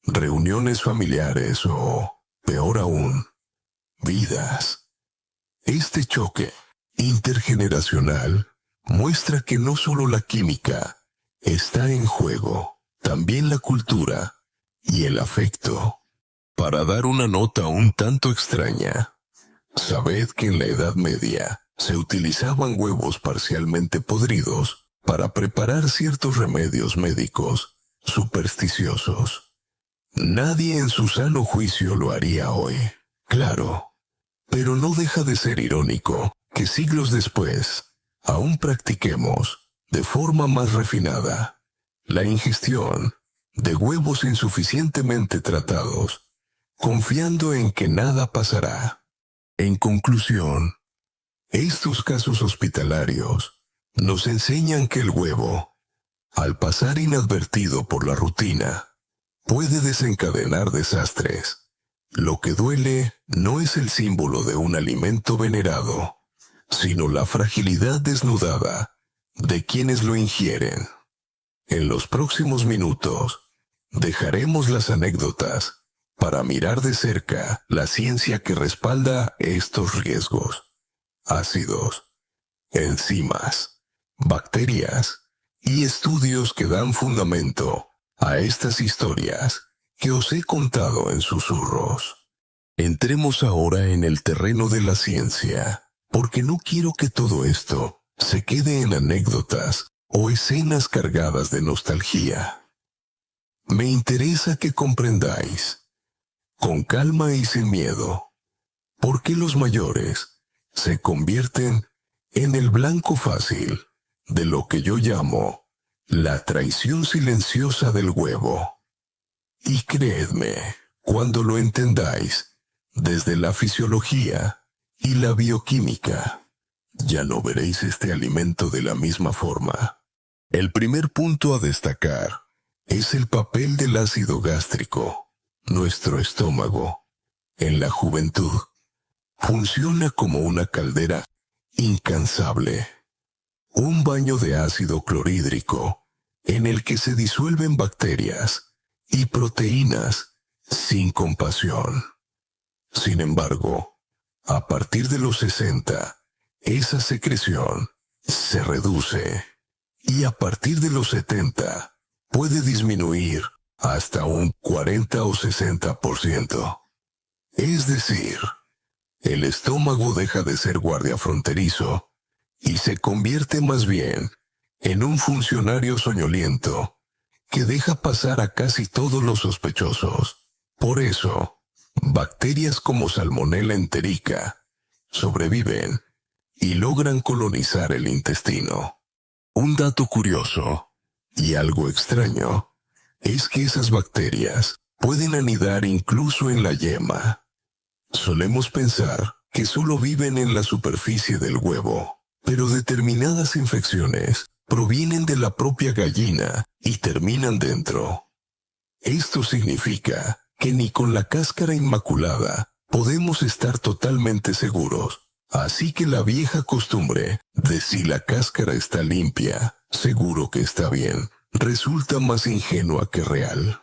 reuniones familiares o, peor aún, vidas. Este choque intergeneracional muestra que no solo la química está en juego, también la cultura y el afecto. Para dar una nota un tanto extraña, sabed que en la Edad Media se utilizaban huevos parcialmente podridos para preparar ciertos remedios médicos supersticiosos. Nadie en su sano juicio lo haría hoy, claro, pero no deja de ser irónico que siglos después aún practiquemos de forma más refinada la ingestión de huevos insuficientemente tratados, confiando en que nada pasará. En conclusión, estos casos hospitalarios nos enseñan que el huevo, al pasar inadvertido por la rutina, puede desencadenar desastres. Lo que duele no es el símbolo de un alimento venerado, sino la fragilidad desnudada de quienes lo ingieren. En los próximos minutos, dejaremos las anécdotas para mirar de cerca la ciencia que respalda estos riesgos. Ácidos, enzimas, bacterias y estudios que dan fundamento a estas historias que os he contado en susurros. Entremos ahora en el terreno de la ciencia, porque no quiero que todo esto se quede en anécdotas o escenas cargadas de nostalgia. Me interesa que comprendáis, con calma y sin miedo, por qué los mayores se convierten en el blanco fácil de lo que yo llamo la traición silenciosa del huevo. Y creedme, cuando lo entendáis desde la fisiología y la bioquímica, ya no veréis este alimento de la misma forma. El primer punto a destacar es el papel del ácido gástrico. Nuestro estómago, en la juventud, funciona como una caldera incansable, un baño de ácido clorhídrico en el que se disuelven bacterias y proteínas sin compasión. Sin embargo, a partir de los 60, esa secreción se reduce y a partir de los 70 puede disminuir hasta un 40 o 60%. Es decir, el estómago deja de ser guardia fronterizo y se convierte más bien en un funcionario soñoliento que deja pasar a casi todos los sospechosos. Por eso, bacterias como Salmonella enterica sobreviven y logran colonizar el intestino. Un dato curioso y algo extraño es que esas bacterias pueden anidar incluso en la yema. Solemos pensar que solo viven en la superficie del huevo, pero determinadas infecciones provienen de la propia gallina y terminan dentro. Esto significa que ni con la cáscara inmaculada podemos estar totalmente seguros. Así que la vieja costumbre de si la cáscara está limpia, seguro que está bien, resulta más ingenua que real.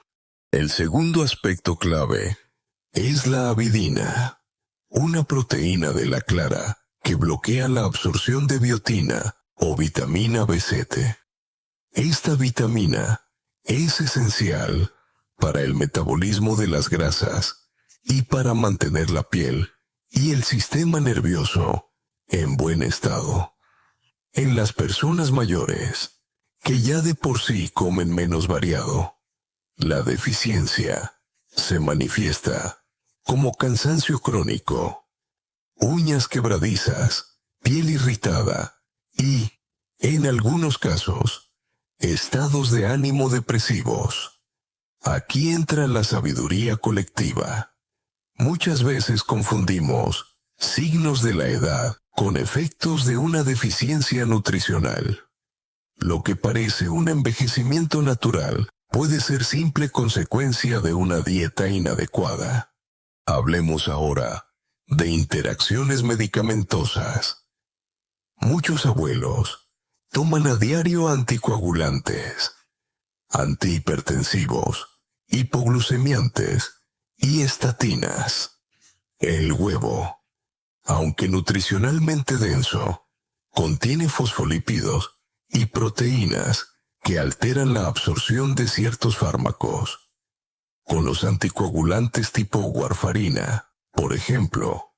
El segundo aspecto clave es la avidina, una proteína de la clara que bloquea la absorción de biotina o vitamina B7. Esta vitamina es esencial para el metabolismo de las grasas y para mantener la piel y el sistema nervioso en buen estado. En las personas mayores, que ya de por sí comen menos variado, la deficiencia se manifiesta como cansancio crónico, uñas quebradizas, piel irritada y, en algunos casos, estados de ánimo depresivos. Aquí entra la sabiduría colectiva. Muchas veces confundimos signos de la edad con efectos de una deficiencia nutricional. Lo que parece un envejecimiento natural puede ser simple consecuencia de una dieta inadecuada. Hablemos ahora de interacciones medicamentosas. Muchos abuelos toman a diario anticoagulantes, antihipertensivos, hipoglucemiantes y estatinas. El huevo, aunque nutricionalmente denso, contiene fosfolípidos y proteínas que alteran la absorción de ciertos fármacos. Con los anticoagulantes tipo warfarina, por ejemplo,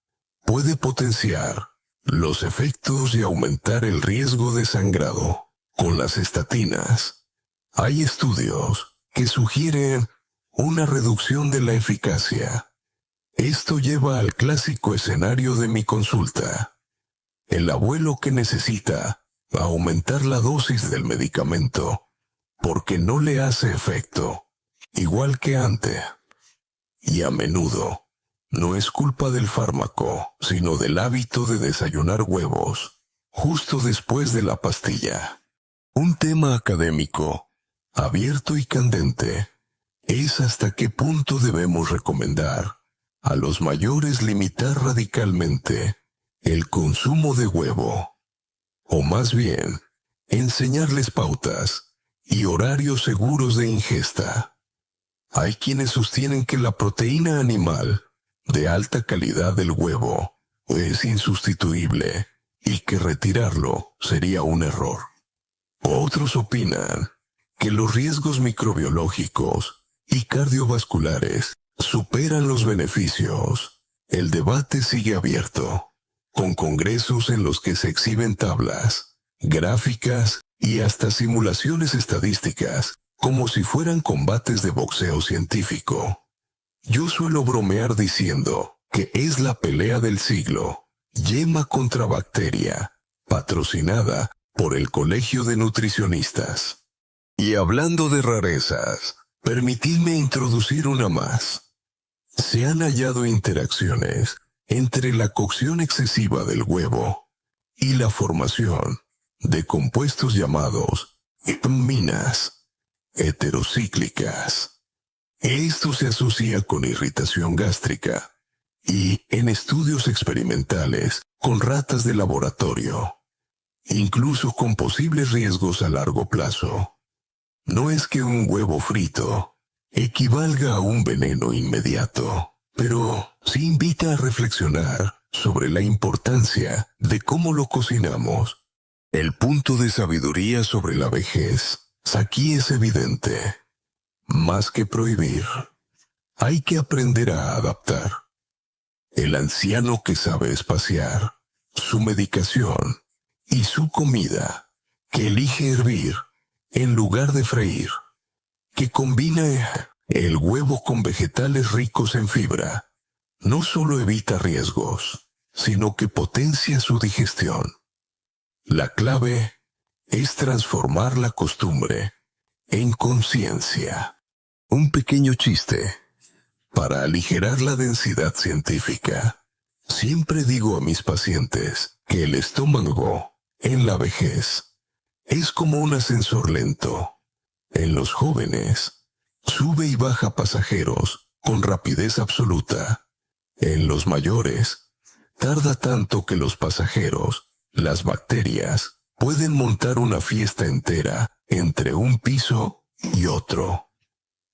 puede potenciar los efectos y aumentar el riesgo de sangrado. Con las estatinas, hay estudios que sugieren una reducción de la eficacia. Esto lleva al clásico escenario de mi consulta. El abuelo que necesita aumentar la dosis del medicamento porque no le hace efecto, igual que antes. Y a menudo, no es culpa del fármaco, sino del hábito de desayunar huevos, justo después de la pastilla. Un tema académico, abierto y candente, es hasta qué punto debemos recomendar a los mayores limitar radicalmente el consumo de huevo, o más bien, enseñarles pautas y horarios seguros de ingesta. Hay quienes sostienen que la proteína animal de alta calidad del huevo es insustituible y que retirarlo sería un error. Otros opinan que los riesgos microbiológicos y cardiovasculares superan los beneficios. El debate sigue abierto, con congresos en los que se exhiben tablas, gráficas y hasta simulaciones estadísticas, como si fueran combates de boxeo científico. Yo suelo bromear diciendo que es la pelea del siglo, yema contra bacteria, patrocinada por el Colegio de Nutricionistas. Y hablando de rarezas, permitidme introducir una más. Se han hallado interacciones entre la cocción excesiva del huevo y la formación de compuestos llamados ipaminas heterocíclicas. Esto se asocia con irritación gástrica y, en estudios experimentales con ratas de laboratorio, incluso con posibles riesgos a largo plazo. No es que un huevo frito equivalga a un veneno inmediato, pero sí invita a reflexionar sobre la importancia de cómo lo cocinamos. El punto de sabiduría sobre la vejez aquí es evidente. Más que prohibir, hay que aprender a adaptar. El anciano que sabe espaciar su medicación y su comida, que elige hervir en lugar de freír, que combina el huevo con vegetales ricos en fibra, no solo evita riesgos, sino que potencia su digestión. La clave es transformar la costumbre en conciencia. Un pequeño chiste. Para aligerar la densidad científica, siempre digo a mis pacientes que el estómago, en la vejez, es como un ascensor lento. En los jóvenes, sube y baja pasajeros con rapidez absoluta. En los mayores, tarda tanto que los pasajeros, las bacterias, pueden montar una fiesta entera entre un piso y otro.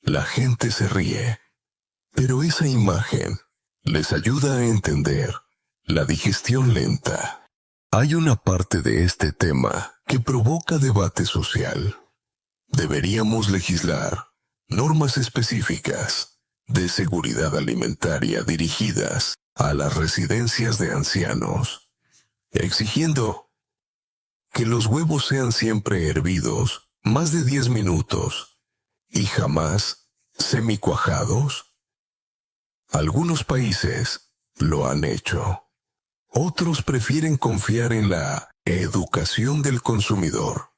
La gente se ríe, pero esa imagen les ayuda a entender la digestión lenta. Hay una parte de este tema que provoca debate social. Deberíamos legislar normas específicas de seguridad alimentaria dirigidas a las residencias de ancianos, exigiendo que los huevos sean siempre hervidos más de 10 minutos y jamás semicuajados. Algunos países lo han hecho. Otros prefieren confiar en la educación del consumidor.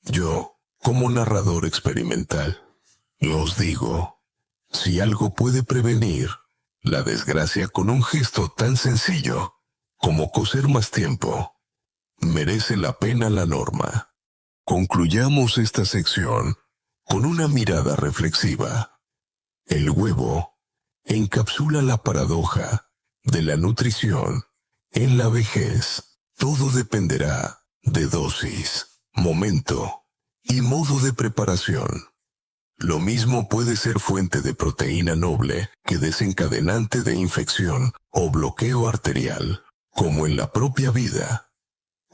Yo, como narrador experimental, os digo, si algo puede prevenir la desgracia con un gesto tan sencillo como cocer más tiempo, merece la pena la norma. Concluyamos esta sección con una mirada reflexiva. El huevo encapsula la paradoja de la nutrición en la vejez. Todo dependerá de dosis, momento y modo de preparación. Lo mismo puede ser fuente de proteína noble que desencadenante de infección o bloqueo arterial, como en la propia vida.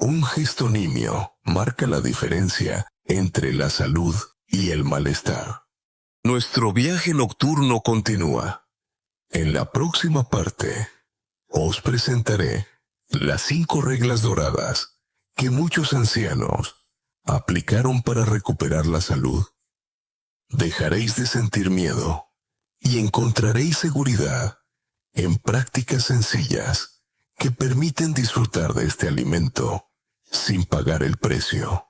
Un gesto nimio marca la diferencia entre la salud y el malestar. Nuestro viaje nocturno continúa. En la próxima parte, os presentaré las 5 reglas doradas que muchos ancianos aplicaron para recuperar la salud. Dejaréis de sentir miedo y encontraréis seguridad en prácticas sencillas que permiten disfrutar de este alimento sin pagar el precio.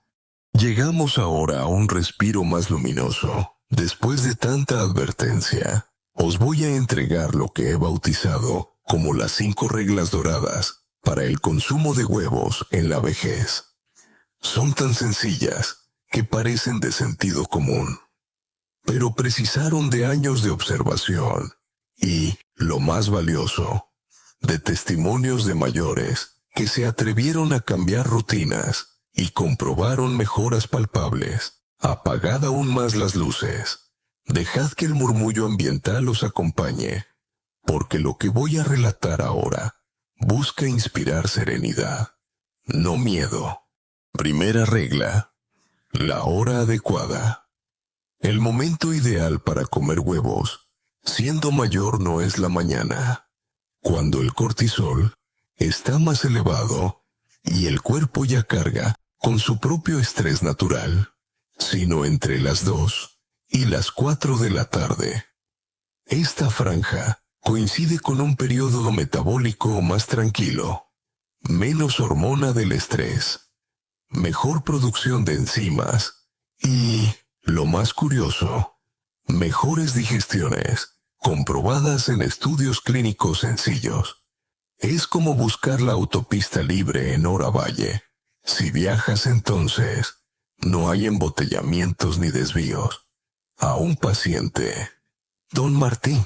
Llegamos ahora a un respiro más luminoso. Después de tanta advertencia, os voy a entregar lo que he bautizado como las 5 reglas doradas para el consumo de huevos en la vejez. Son tan sencillas que parecen de sentido común, pero precisaron de años de observación y, lo más valioso, de testimonios de mayores que se atrevieron a cambiar rutinas y comprobaron mejoras palpables. Apagad aún más las luces. Dejad que el murmullo ambiental os acompañe, porque lo que voy a relatar ahora busca inspirar serenidad, no miedo. Primera regla: la hora adecuada. El momento ideal para comer huevos, siendo mayor, no es la mañana, cuando el cortisol está más elevado y el cuerpo ya carga con su propio estrés natural, sino entre las 2 y las 4 de la tarde. Esta franja coincide con un periodo metabólico más tranquilo, menos hormona del estrés, mejor producción de enzimas y, lo más curioso, mejores digestiones, comprobadas en estudios clínicos sencillos. Es como buscar la autopista libre en hora valle. Si viajas entonces, no hay embotellamientos ni desvíos. A un paciente, don Martín,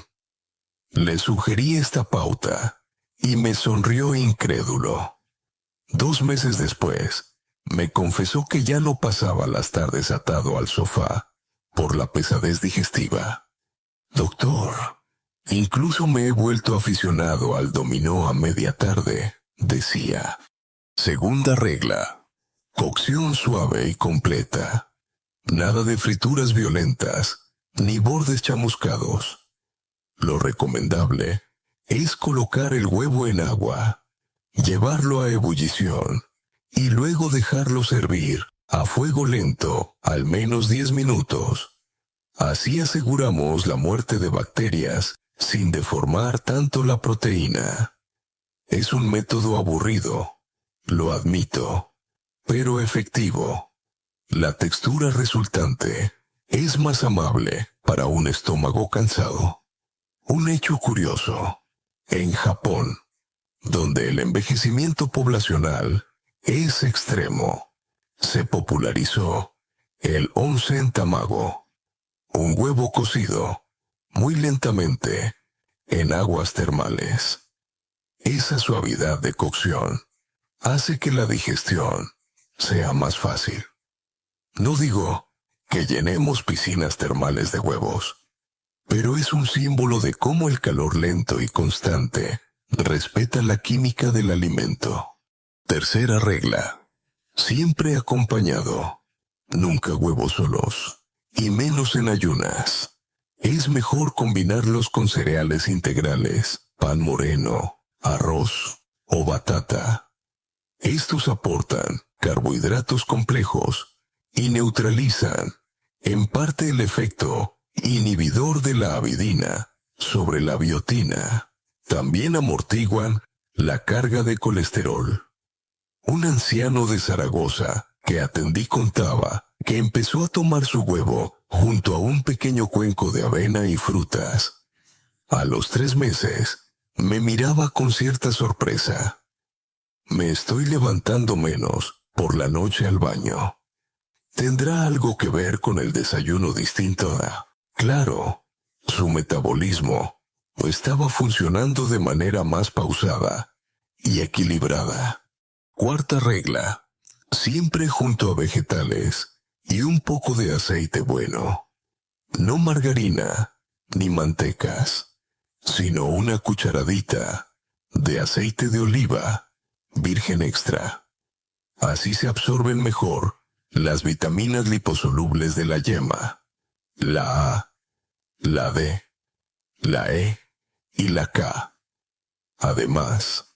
le sugerí esta pauta y me sonrió incrédulo. 2 meses después, me confesó que ya no pasaba las tardes atado al sofá por la pesadez digestiva. Doctor, incluso me he vuelto aficionado al dominó a media tarde, decía. Segunda regla: cocción suave y completa. Nada de frituras violentas, ni bordes chamuscados. Lo recomendable es colocar el huevo en agua, llevarlo a ebullición y luego dejarlo servir a fuego lento al menos 10 minutos. Así aseguramos la muerte de bacterias sin deformar tanto la proteína. Es un método aburrido, lo admito, pero efectivo. La textura resultante es más amable para un estómago cansado. Un hecho curioso: en Japón, donde el envejecimiento poblacional es extremo, se popularizó el onsen tamago, un huevo cocido muy lentamente en aguas termales. Esa suavidad de cocción hace que la digestión sea más fácil. No digo que llenemos piscinas termales de huevos, pero es un símbolo de cómo el calor lento y constante respeta la química del alimento. Tercera regla: siempre acompañado, nunca huevos solos, y menos en ayunas. Es mejor combinarlos con cereales integrales, pan moreno, arroz o batata. Estos aportan carbohidratos complejos y neutralizan, en parte, el efecto inhibidor de la avidina sobre la biotina. También amortiguan la carga de colesterol. Un anciano de Zaragoza que atendí contaba que empezó a tomar su huevo junto a un pequeño cuenco de avena y frutas. A los 3 meses, me miraba con cierta sorpresa. Me estoy levantando menos por la noche al baño. ¿Tendrá algo que ver con el desayuno distinto? Claro, su metabolismo estaba funcionando de manera más pausada y equilibrada. Cuarta regla: siempre junto a vegetales y un poco de aceite bueno. No margarina ni mantecas, sino una cucharadita de aceite de oliva virgen extra. Así se absorben mejor las vitaminas liposolubles de la yema, la A, la D, la E y la K. Además,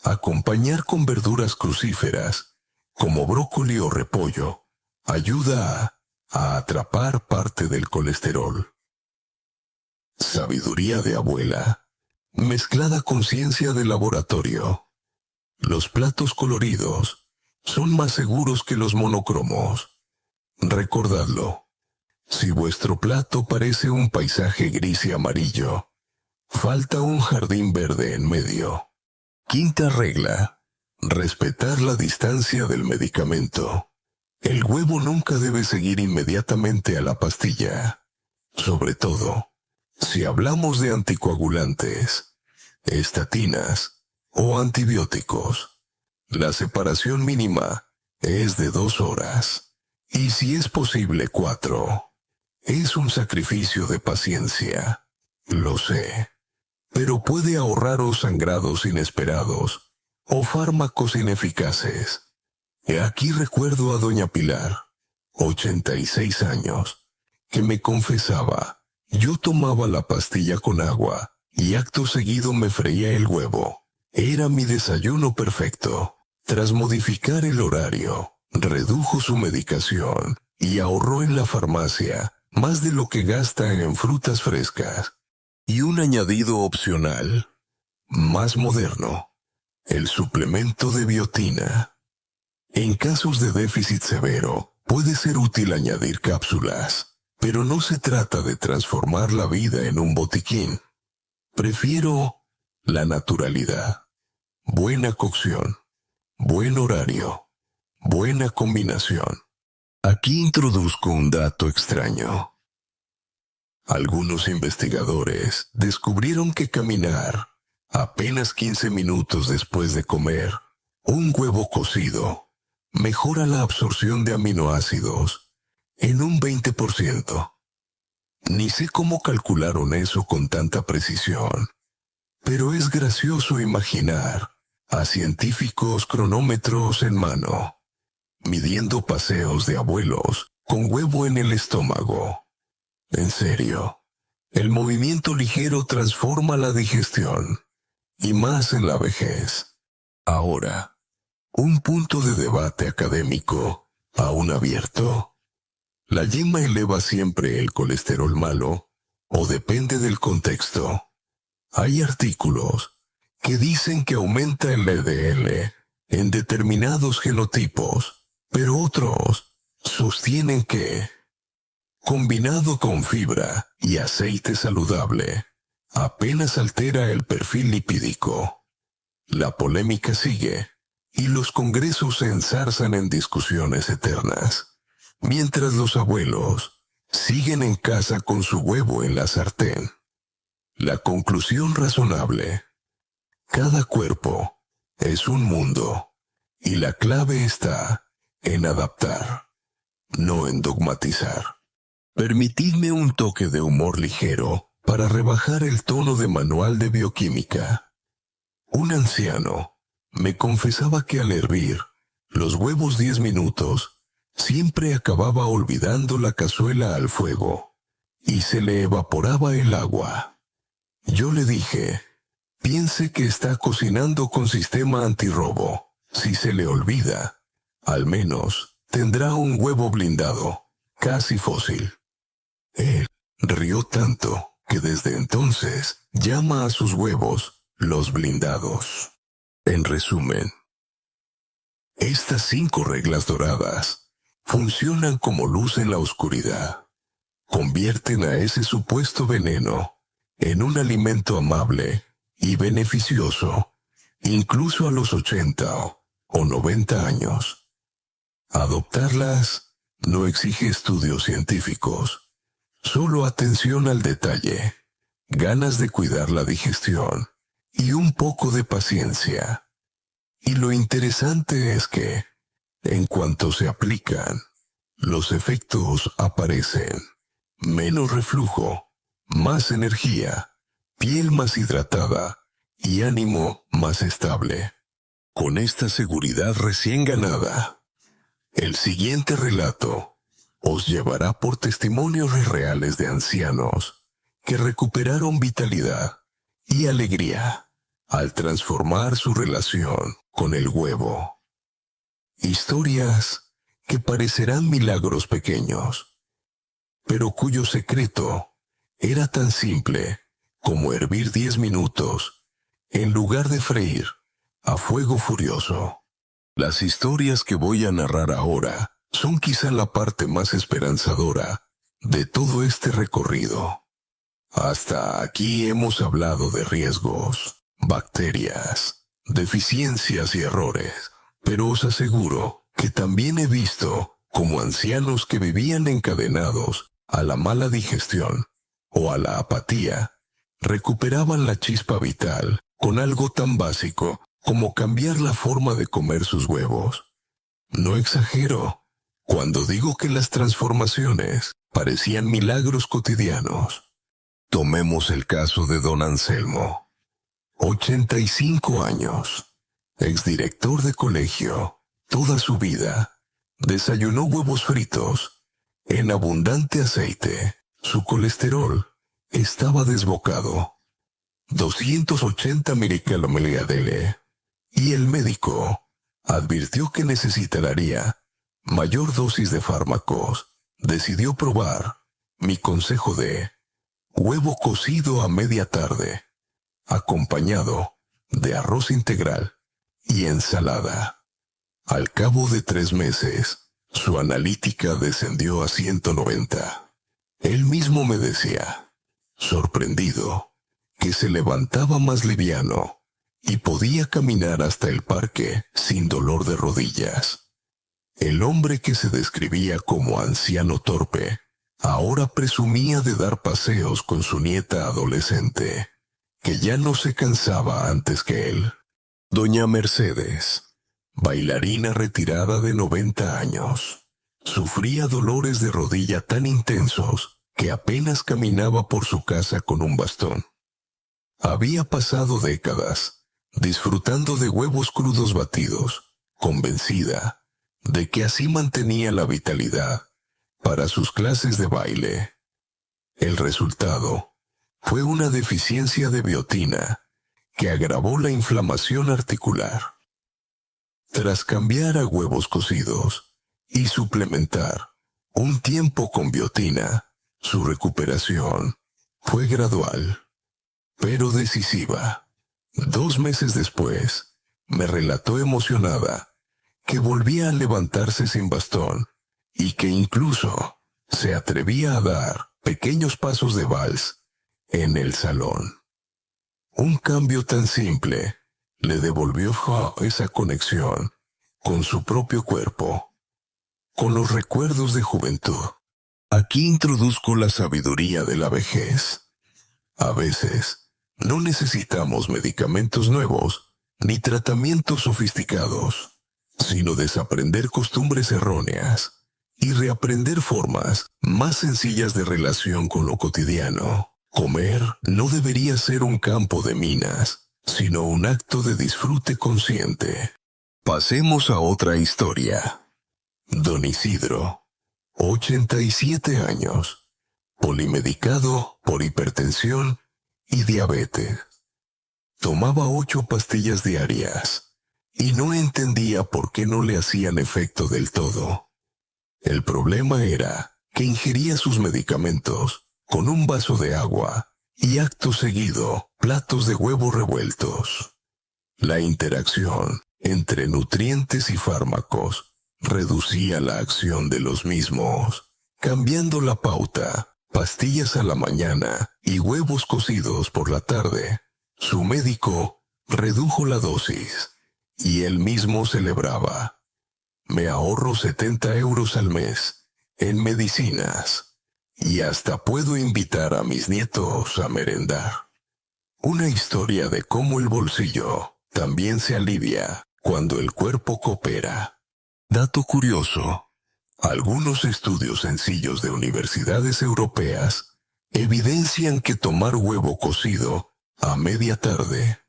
acompañar con verduras crucíferas, como brócoli o repollo, ayuda a atrapar parte del colesterol. Sabiduría de abuela, mezclada con ciencia de laboratorio. Los platos coloridos son más seguros que los monocromos. Recordadlo. Si vuestro plato parece un paisaje gris y amarillo, falta un jardín verde en medio. Quinta regla: respetar la distancia del medicamento. El huevo nunca debe seguir inmediatamente a la pastilla, sobre todo si hablamos de anticoagulantes, estatinas o antibióticos. La separación mínima es de 2 horas, y si es posible 4. Es un sacrificio de paciencia, lo sé, pero puede ahorraros sangrados inesperados o fármacos ineficaces. Aquí recuerdo a doña Pilar, 86 años, que me confesaba: yo tomaba la pastilla con agua y acto seguido me freía el huevo. Era mi desayuno perfecto. Tras modificar el horario, redujo su medicación y ahorró en la farmacia más de lo que gasta en frutas frescas. Y un añadido opcional, más moderno: el suplemento de biotina. En casos de déficit severo, puede ser útil añadir cápsulas, pero no se trata de transformar la vida en un botiquín. Prefiero la naturalidad, buena cocción, buen horario, buena combinación. Aquí introduzco un dato extraño. Algunos investigadores descubrieron que caminar apenas 15 minutos después de comer un huevo cocido mejora la absorción de aminoácidos en un 20%. Ni sé cómo calcularon eso con tanta precisión, pero es gracioso imaginar a científicos cronómetros en mano, midiendo paseos de abuelos con huevo en el estómago. En serio, el movimiento ligero transforma la digestión, y más en la vejez. Ahora, un punto de debate académico aún abierto. ¿La yema eleva siempre el colesterol malo o depende del contexto? Hay artículos que dicen que aumenta el LDL en determinados genotipos, pero otros sostienen que, combinado con fibra y aceite saludable, apenas altera el perfil lipídico. La polémica sigue, y los congresos se enzarzan en discusiones eternas, mientras los abuelos siguen en casa con su huevo en la sartén. La conclusión razonable: cada cuerpo es un mundo, y la clave está en adaptar, no en dogmatizar. Permitidme un toque de humor ligero para rebajar el tono de manual de bioquímica. Un anciano me confesaba que al hervir los huevos 10 minutos, siempre acababa olvidando la cazuela al fuego y se le evaporaba el agua. Yo le dije: piense que está cocinando con sistema antirrobo. Si se le olvida, al menos tendrá un huevo blindado, casi fósil. Él rió tanto que desde entonces llama a sus huevos los blindados. En resumen, estas 5 reglas doradas funcionan como luz en la oscuridad. Convierten a ese supuesto veneno en un alimento amable y beneficioso, incluso a los 80 o 90 años. Adoptarlas no exige estudios científicos, solo atención al detalle, ganas de cuidar la digestión y un poco de paciencia. Y lo interesante es que, en cuanto se aplican, los efectos aparecen. Menos reflujo, más energía, piel más hidratada y ánimo más estable. Con esta seguridad recién ganada, el siguiente relato os llevará por testimonios reales de ancianos que recuperaron vitalidad y alegría al transformar su relación con el huevo. Historias que parecerán milagros pequeños, pero cuyo secreto era tan simple como hervir 10 minutos en lugar de freír a fuego furioso. Las historias que voy a narrar ahora son quizá la parte más esperanzadora de todo este recorrido. Hasta aquí hemos hablado de riesgos, bacterias, deficiencias y errores, pero os aseguro que también he visto como ancianos que vivían encadenados a la mala digestión o a la apatía, recuperaban la chispa vital con algo tan básico como cambiar la forma de comer sus huevos. No exagero cuando digo que las transformaciones parecían milagros cotidianos. Tomemos el caso de don Anselmo, 85 años, exdirector de colegio, toda su vida. Desayunó huevos fritos, en abundante aceite. Su colesterol estaba desbocado, 280 mg/dl, y el médico advirtió que necesitaría mayor dosis de fármacos. Decidió probar mi consejo de huevo cocido a media tarde, acompañado de arroz integral y ensalada. Al cabo de 3 meses, su analítica descendió a 190. Él mismo me decía, sorprendido, que se levantaba más liviano y podía caminar hasta el parque sin dolor de rodillas. El hombre que se describía como anciano torpe, ahora presumía de dar paseos con su nieta adolescente, que ya no se cansaba antes que él. Doña Mercedes, bailarina retirada de 90 años, sufría dolores de rodilla tan intensos que apenas caminaba por su casa con un bastón. Había pasado décadas disfrutando de huevos crudos batidos, convencida de que así mantenía la vitalidad para sus clases de baile. El resultado fue una deficiencia de biotina que agravó la inflamación articular. Tras cambiar a huevos cocidos y suplementar un tiempo con biotina, su recuperación fue gradual, pero decisiva. 2 meses después, me relató emocionada que volvía a levantarse sin bastón y que incluso se atrevía a dar pequeños pasos de vals en el salón. Un cambio tan simple le devolvió esa conexión con su propio cuerpo, con los recuerdos de juventud. Aquí introduzco la sabiduría de la vejez. A veces, no necesitamos medicamentos nuevos ni tratamientos sofisticados, sino desaprender costumbres erróneas y reaprender formas más sencillas de relación con lo cotidiano. Comer no debería ser un campo de minas, sino un acto de disfrute consciente. Pasemos a otra historia. Don Isidro, 87 años, polimedicado por hipertensión y diabetes. Tomaba 8 pastillas diarias y no entendía por qué no le hacían efecto del todo. El problema era que ingería sus medicamentos con un vaso de agua y acto seguido platos de huevos revueltos. La interacción entre nutrientes y fármacos reducía la acción de los mismos, cambiando la pauta, pastillas a la mañana y huevos cocidos por la tarde. Su médico redujo la dosis y él mismo celebraba: me ahorro 70 € al mes en medicinas, y hasta puedo invitar a mis nietos a merendar. Una historia de cómo el bolsillo también se alivia cuando el cuerpo coopera. Dato curioso. Algunos estudios sencillos de universidades europeas evidencian que tomar huevo cocido a media tarde,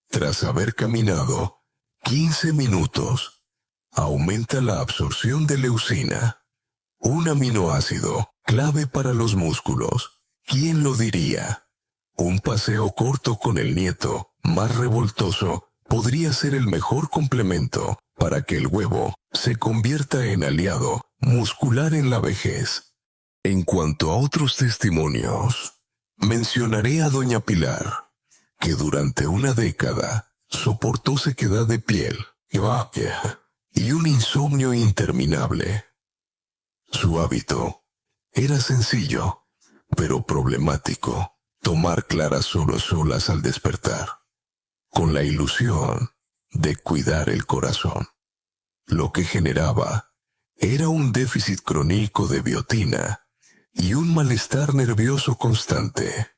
tras haber caminado 15 minutos, aumenta la absorción de leucina, un aminoácido clave para los músculos. ¿Quién lo diría? Un paseo corto con el nieto, más revoltoso, podría ser el mejor complemento para que el huevo se convierta en aliado muscular en la vejez. En cuanto a otros testimonios, mencionaré a doña Pilar, que durante una década soportó sequedad de piel y un insomnio interminable. Su hábito era sencillo, pero problemático: tomar claras solo solas al despertar, con la ilusión de cuidar el corazón. Lo que generaba era un déficit crónico de biotina y un malestar nervioso constante.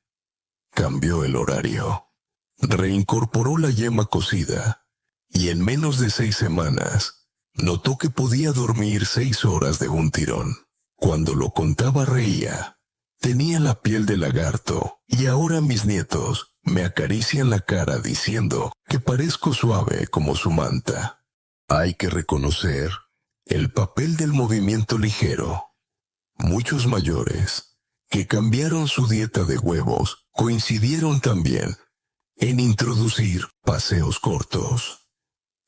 Cambió el horario, reincorporó la yema cocida y en menos de 6 semanas notó que podía dormir 6 horas de un tirón. Cuando lo contaba reía. Tenía la piel de lagarto y ahora mis nietos me acarician la cara diciendo que parezco suave como su manta. Hay que reconocer el papel del movimiento ligero. Muchos mayores que cambiaron su dieta de huevos coincidieron también en introducir paseos cortos.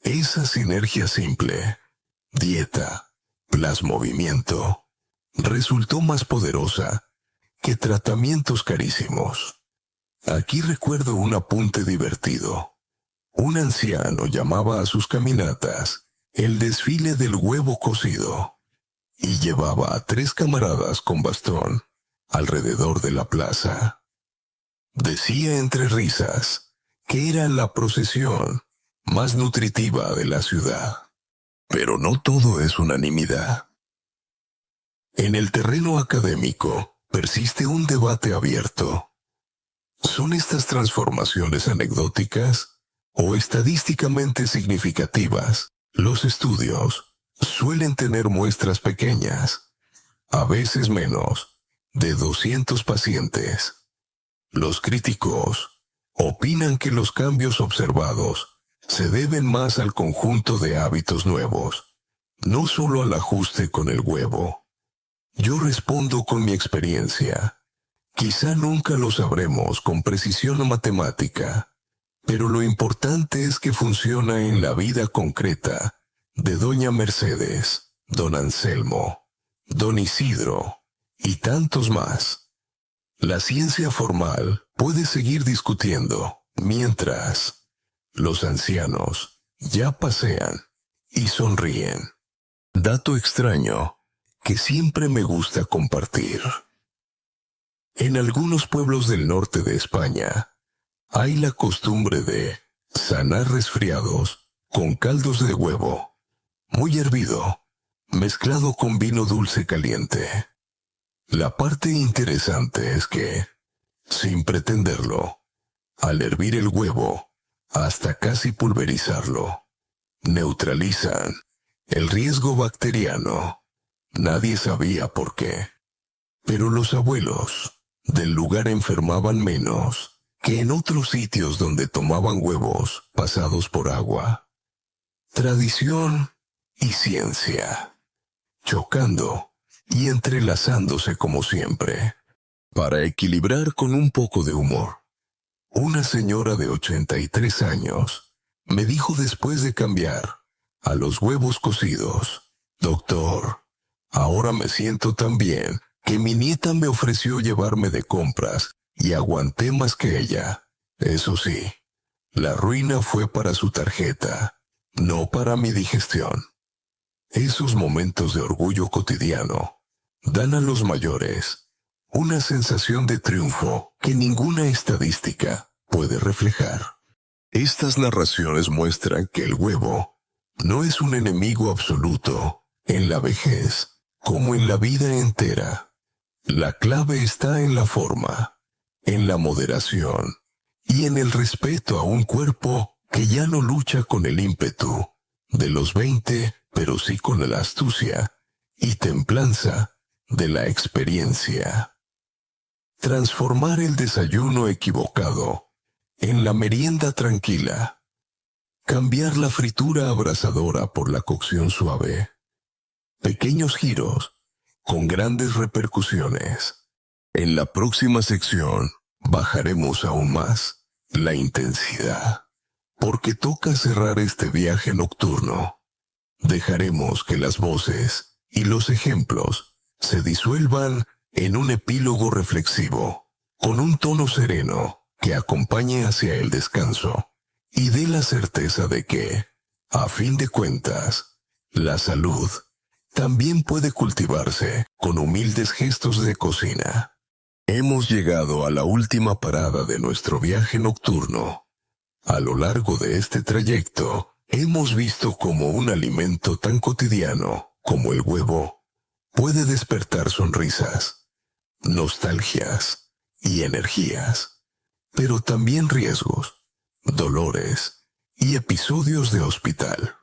Esa sinergia simple, dieta plus movimiento, resultó más poderosa que tratamientos carísimos. Aquí recuerdo un apunte divertido. Un anciano llamaba a sus caminatas el desfile del huevo cocido y llevaba a 3 camaradas con bastón alrededor de la plaza. Decía entre risas que era la procesión más nutritiva de la ciudad. Pero no todo es unanimidad. En el terreno académico persiste un debate abierto. ¿Son estas transformaciones anecdóticas o estadísticamente significativas? Los estudios suelen tener muestras pequeñas, a veces menos de 200 pacientes. Los críticos opinan que los cambios observados se deben más al conjunto de hábitos nuevos, no solo al ajuste con el huevo. Yo respondo con mi experiencia. Quizá nunca lo sabremos con precisión matemática, pero lo importante es que funciona en la vida concreta de doña Mercedes, don Anselmo, don Isidro y tantos más. La ciencia formal puede seguir discutiendo, mientras los ancianos ya pasean y sonríen. Dato extraño que siempre me gusta compartir. En algunos pueblos del norte de España hay la costumbre de sanar resfriados con caldos de huevo, muy hervido, mezclado con vino dulce caliente. La parte interesante es que, sin pretenderlo, al hervir el huevo, hasta casi pulverizarlo, neutralizan el riesgo bacteriano. Nadie sabía por qué, pero los abuelos del lugar enfermaban menos que en otros sitios donde tomaban huevos pasados por agua. Tradición y ciencia, chocando y entrelazándose como siempre, para equilibrar con un poco de humor. Una señora de 83 años me dijo después de cambiar a los huevos cocidos: «Doctor, ahora me siento tan bien que mi nieta me ofreció llevarme de compras y aguanté más que ella. Eso sí, la ruina fue para su tarjeta, no para mi digestión». Esos momentos de orgullo cotidiano dan a los mayores una sensación de triunfo que ninguna estadística puede reflejar. Estas narraciones muestran que el huevo no es un enemigo absoluto en la vejez, Como en la vida entera, la clave está en la forma, en la moderación y en el respeto a un cuerpo que ya no lucha con el ímpetu de los 20, pero sí con la astucia y templanza de la experiencia. Transformar el desayuno equivocado en la merienda tranquila. Cambiar la fritura abrasadora por la cocción suave. Pequeños giros con grandes repercusiones. En la próxima sección bajaremos aún más la intensidad, porque toca cerrar este viaje nocturno. Dejaremos que las voces y los ejemplos se disuelvan en un epílogo reflexivo, con un tono sereno que acompañe hacia el descanso y dé la certeza de que, a fin de cuentas, la salud también puede cultivarse con humildes gestos de cocina. Hemos llegado a la última parada de nuestro viaje nocturno. A lo largo de este trayecto, hemos visto cómo un alimento tan cotidiano como el huevo puede despertar sonrisas, nostalgias y energías, pero también riesgos, dolores y episodios de hospital.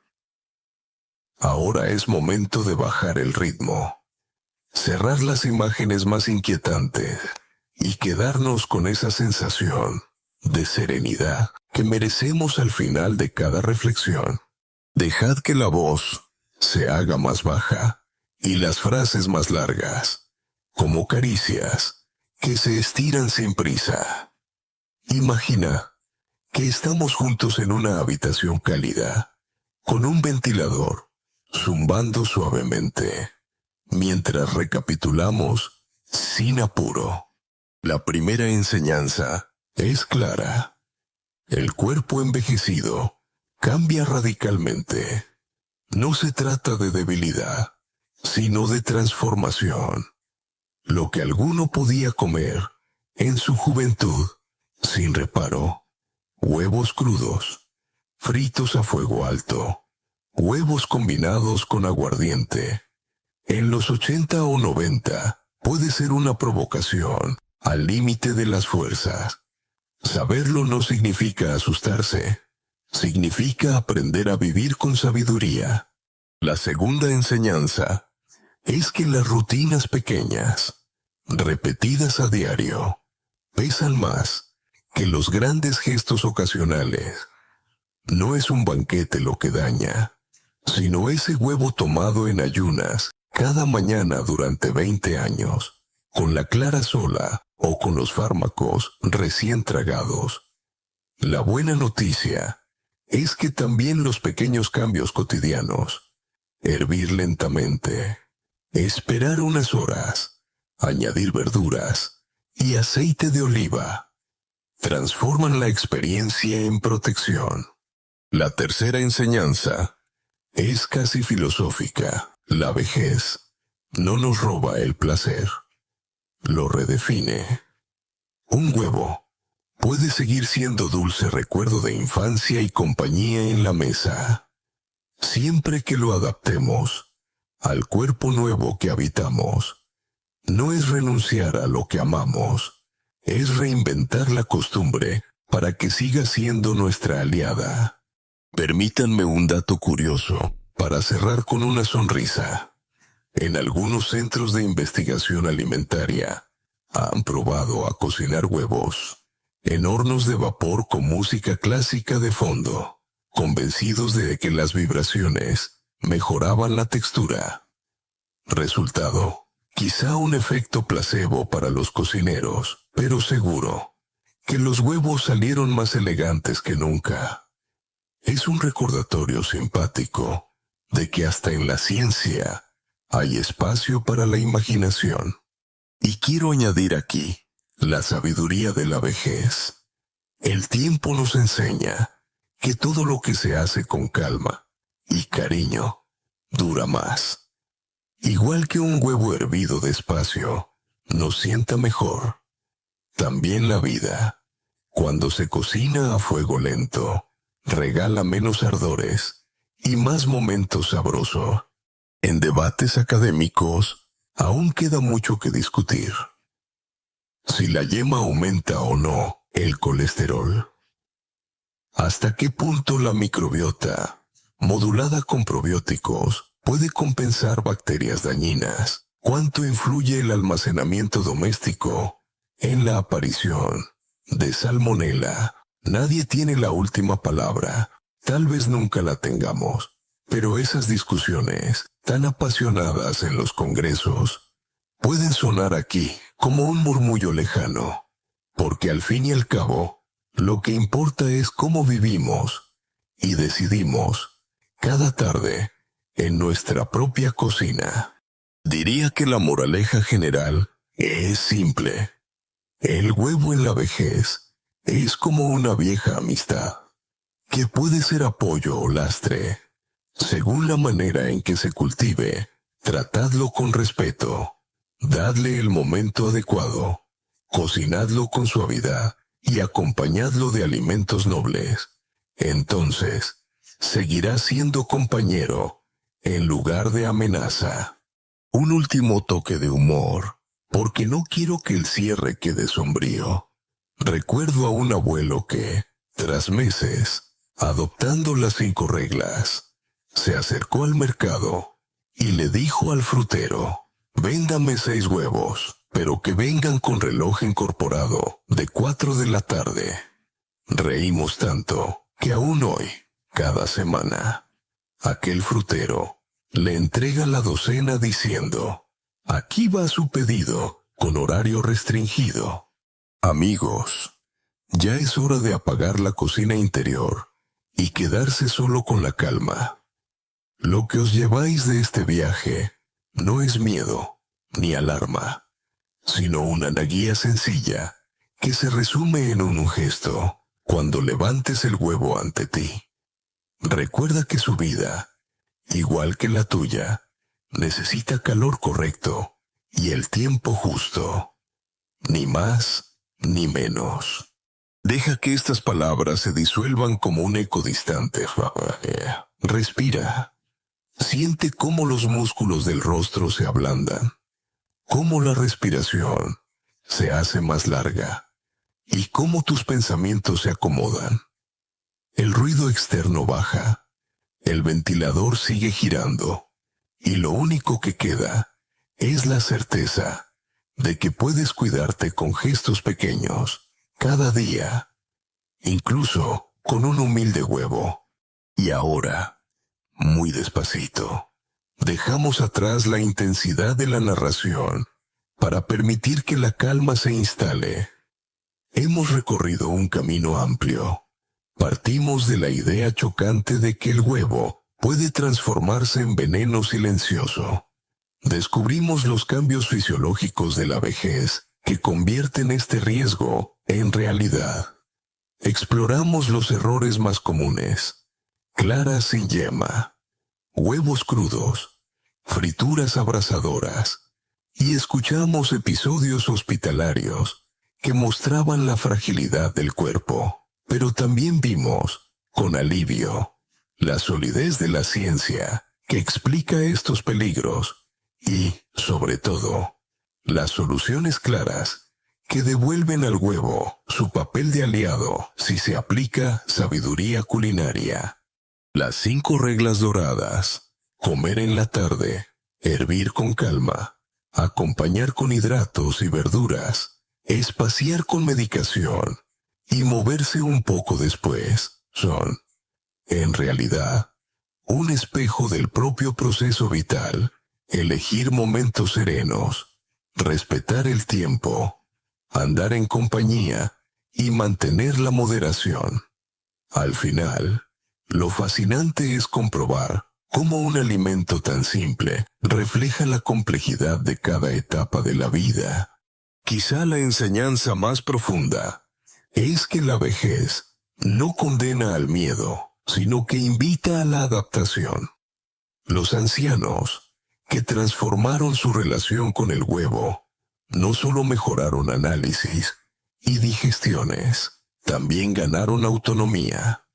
Ahora es momento de bajar el ritmo, cerrar las imágenes más inquietantes y quedarnos con esa sensación de serenidad que merecemos al final de cada reflexión. Dejad que la voz se haga más baja y las frases más largas, como caricias que se estiran sin prisa. Imagina que estamos juntos en una habitación cálida, con un ventilador zumbando suavemente, mientras recapitulamos sin apuro. La primera enseñanza es clara. El cuerpo envejecido cambia radicalmente. No se trata de debilidad, sino de transformación. Lo que alguno podía comer en su juventud, sin reparo, huevos crudos, fritos a fuego alto, huevos combinados con aguardiente, en los 80 o 90 puede ser una provocación al límite de las fuerzas. Saberlo no significa asustarse, significa aprender a vivir con sabiduría. La segunda enseñanza es que las rutinas pequeñas, repetidas a diario, pesan más que los grandes gestos ocasionales. No es un banquete lo que daña, sino ese huevo tomado en ayunas cada mañana durante 20 años, con la clara sola o con los fármacos recién tragados. La buena noticia es que también los pequeños cambios cotidianos, hervir lentamente, esperar unas horas, añadir verduras y aceite de oliva, transforman la experiencia en protección. La tercera enseñanza es casi filosófica. La vejez no nos roba el placer, lo redefine. Un huevo puede seguir siendo dulce recuerdo de infancia y compañía en la mesa, siempre que lo adaptemos al cuerpo nuevo que habitamos. No es renunciar a lo que amamos, es reinventar la costumbre para que siga siendo nuestra aliada. Permítanme un dato curioso para cerrar con una sonrisa. En algunos centros de investigación alimentaria han probado a cocinar huevos en hornos de vapor con música clásica de fondo, convencidos de que las vibraciones mejoraban la textura. Resultado, quizá un efecto placebo para los cocineros, pero seguro que los huevos salieron más elegantes que nunca. Es un recordatorio simpático de que hasta en la ciencia hay espacio para la imaginación. Y quiero añadir aquí la sabiduría de la vejez. El tiempo nos enseña que todo lo que se hace con calma y cariño dura más. Igual que un huevo hervido despacio nos sienta mejor, también la vida, cuando se cocina a fuego lento, regala menos ardores y más momentos sabrosos. En debates académicos, aún queda mucho que discutir. Si la yema aumenta o no el colesterol. ¿Hasta qué punto la microbiota, modulada con probióticos, puede compensar bacterias dañinas? ¿Cuánto influye el almacenamiento doméstico en la aparición de salmonela? Nadie tiene la última palabra. Tal vez nunca la tengamos. Pero esas discusiones, tan apasionadas en los congresos, pueden sonar aquí como un murmullo lejano. Porque al fin y al cabo, lo que importa es cómo vivimos y decidimos cada tarde en nuestra propia cocina. Diría que la moraleja general es simple. El huevo en la vejez es como una vieja amistad, que puede ser apoyo o lastre. Según la manera en que se cultive, tratadlo con respeto, dadle el momento adecuado, cocinadlo con suavidad y acompañadlo de alimentos nobles. Entonces, seguirá siendo compañero en lugar de amenaza. Un último toque de humor, porque no quiero que el cierre quede sombrío. Recuerdo a un abuelo que, tras meses, adoptando las 5 reglas, se acercó al mercado y le dijo al frutero: «Véndame 6 huevos, pero que vengan con reloj incorporado de 4 de la tarde». Reímos tanto que aún hoy, cada semana, aquel frutero le entrega la docena diciendo: «Aquí va su pedido, con horario restringido». Amigos, ya es hora de apagar la cocina interior y quedarse solo con la calma. Lo que os lleváis de este viaje no es miedo ni alarma, sino una guía sencilla que se resume en un gesto cuando levantes el huevo ante ti. Recuerda que su vida, igual que la tuya, necesita calor correcto y el tiempo justo, ni más ni menos. Deja que estas palabras se disuelvan como un eco distante. Respira. Siente cómo los músculos del rostro se ablandan, cómo la respiración se hace más larga y cómo tus pensamientos se acomodan. El ruido externo baja, el ventilador sigue girando y lo único que queda es la certeza de que puedes cuidarte con gestos pequeños cada día, incluso con un humilde huevo. Y ahora, muy despacito, dejamos atrás la intensidad de la narración para permitir que la calma se instale. Hemos recorrido un camino amplio. Partimos de la idea chocante de que el huevo puede transformarse en veneno silencioso. Descubrimos los cambios fisiológicos de la vejez que convierten este riesgo en realidad. Exploramos los errores más comunes: claras sin yema, huevos crudos, frituras abrasadoras, y escuchamos episodios hospitalarios que mostraban la fragilidad del cuerpo. Pero también vimos, con alivio, la solidez de la ciencia que explica estos peligros y, sobre todo, las soluciones claras que devuelven al huevo su papel de aliado si se aplica sabiduría culinaria. Las 5 reglas doradas: comer en la tarde, hervir con calma, acompañar con hidratos y verduras, espaciar con medicación y moverse un poco después, son, en realidad, un espejo del propio proceso vital. Elegir momentos serenos, respetar el tiempo, andar en compañía y mantener la moderación. Al final, lo fascinante es comprobar cómo un alimento tan simple refleja la complejidad de cada etapa de la vida. Quizá la enseñanza más profunda es que la vejez no condena al miedo, sino que invita a la adaptación. Los ancianos, que transformaron su relación con el huevo, no solo mejoraron análisis y digestiones, también ganaron autonomía,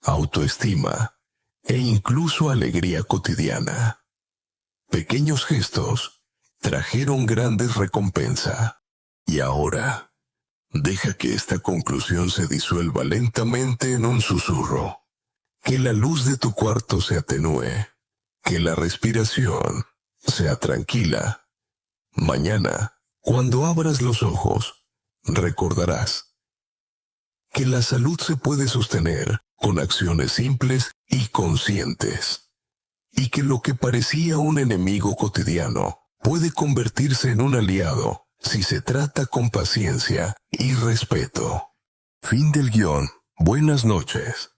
autoestima e incluso alegría cotidiana. pequeños gestos trajeron grandes recompensas. Y ahora, deja que esta conclusión se disuelva lentamente en un susurro. Que la luz de tu cuarto se atenúe. Que la respiración sea tranquila. Mañana, cuando abras los ojos, recordarás que la salud se puede sostener con acciones simples y conscientes. Y que lo que parecía un enemigo cotidiano puede convertirse en un aliado si se trata con paciencia y respeto. Fin del guión. Buenas noches.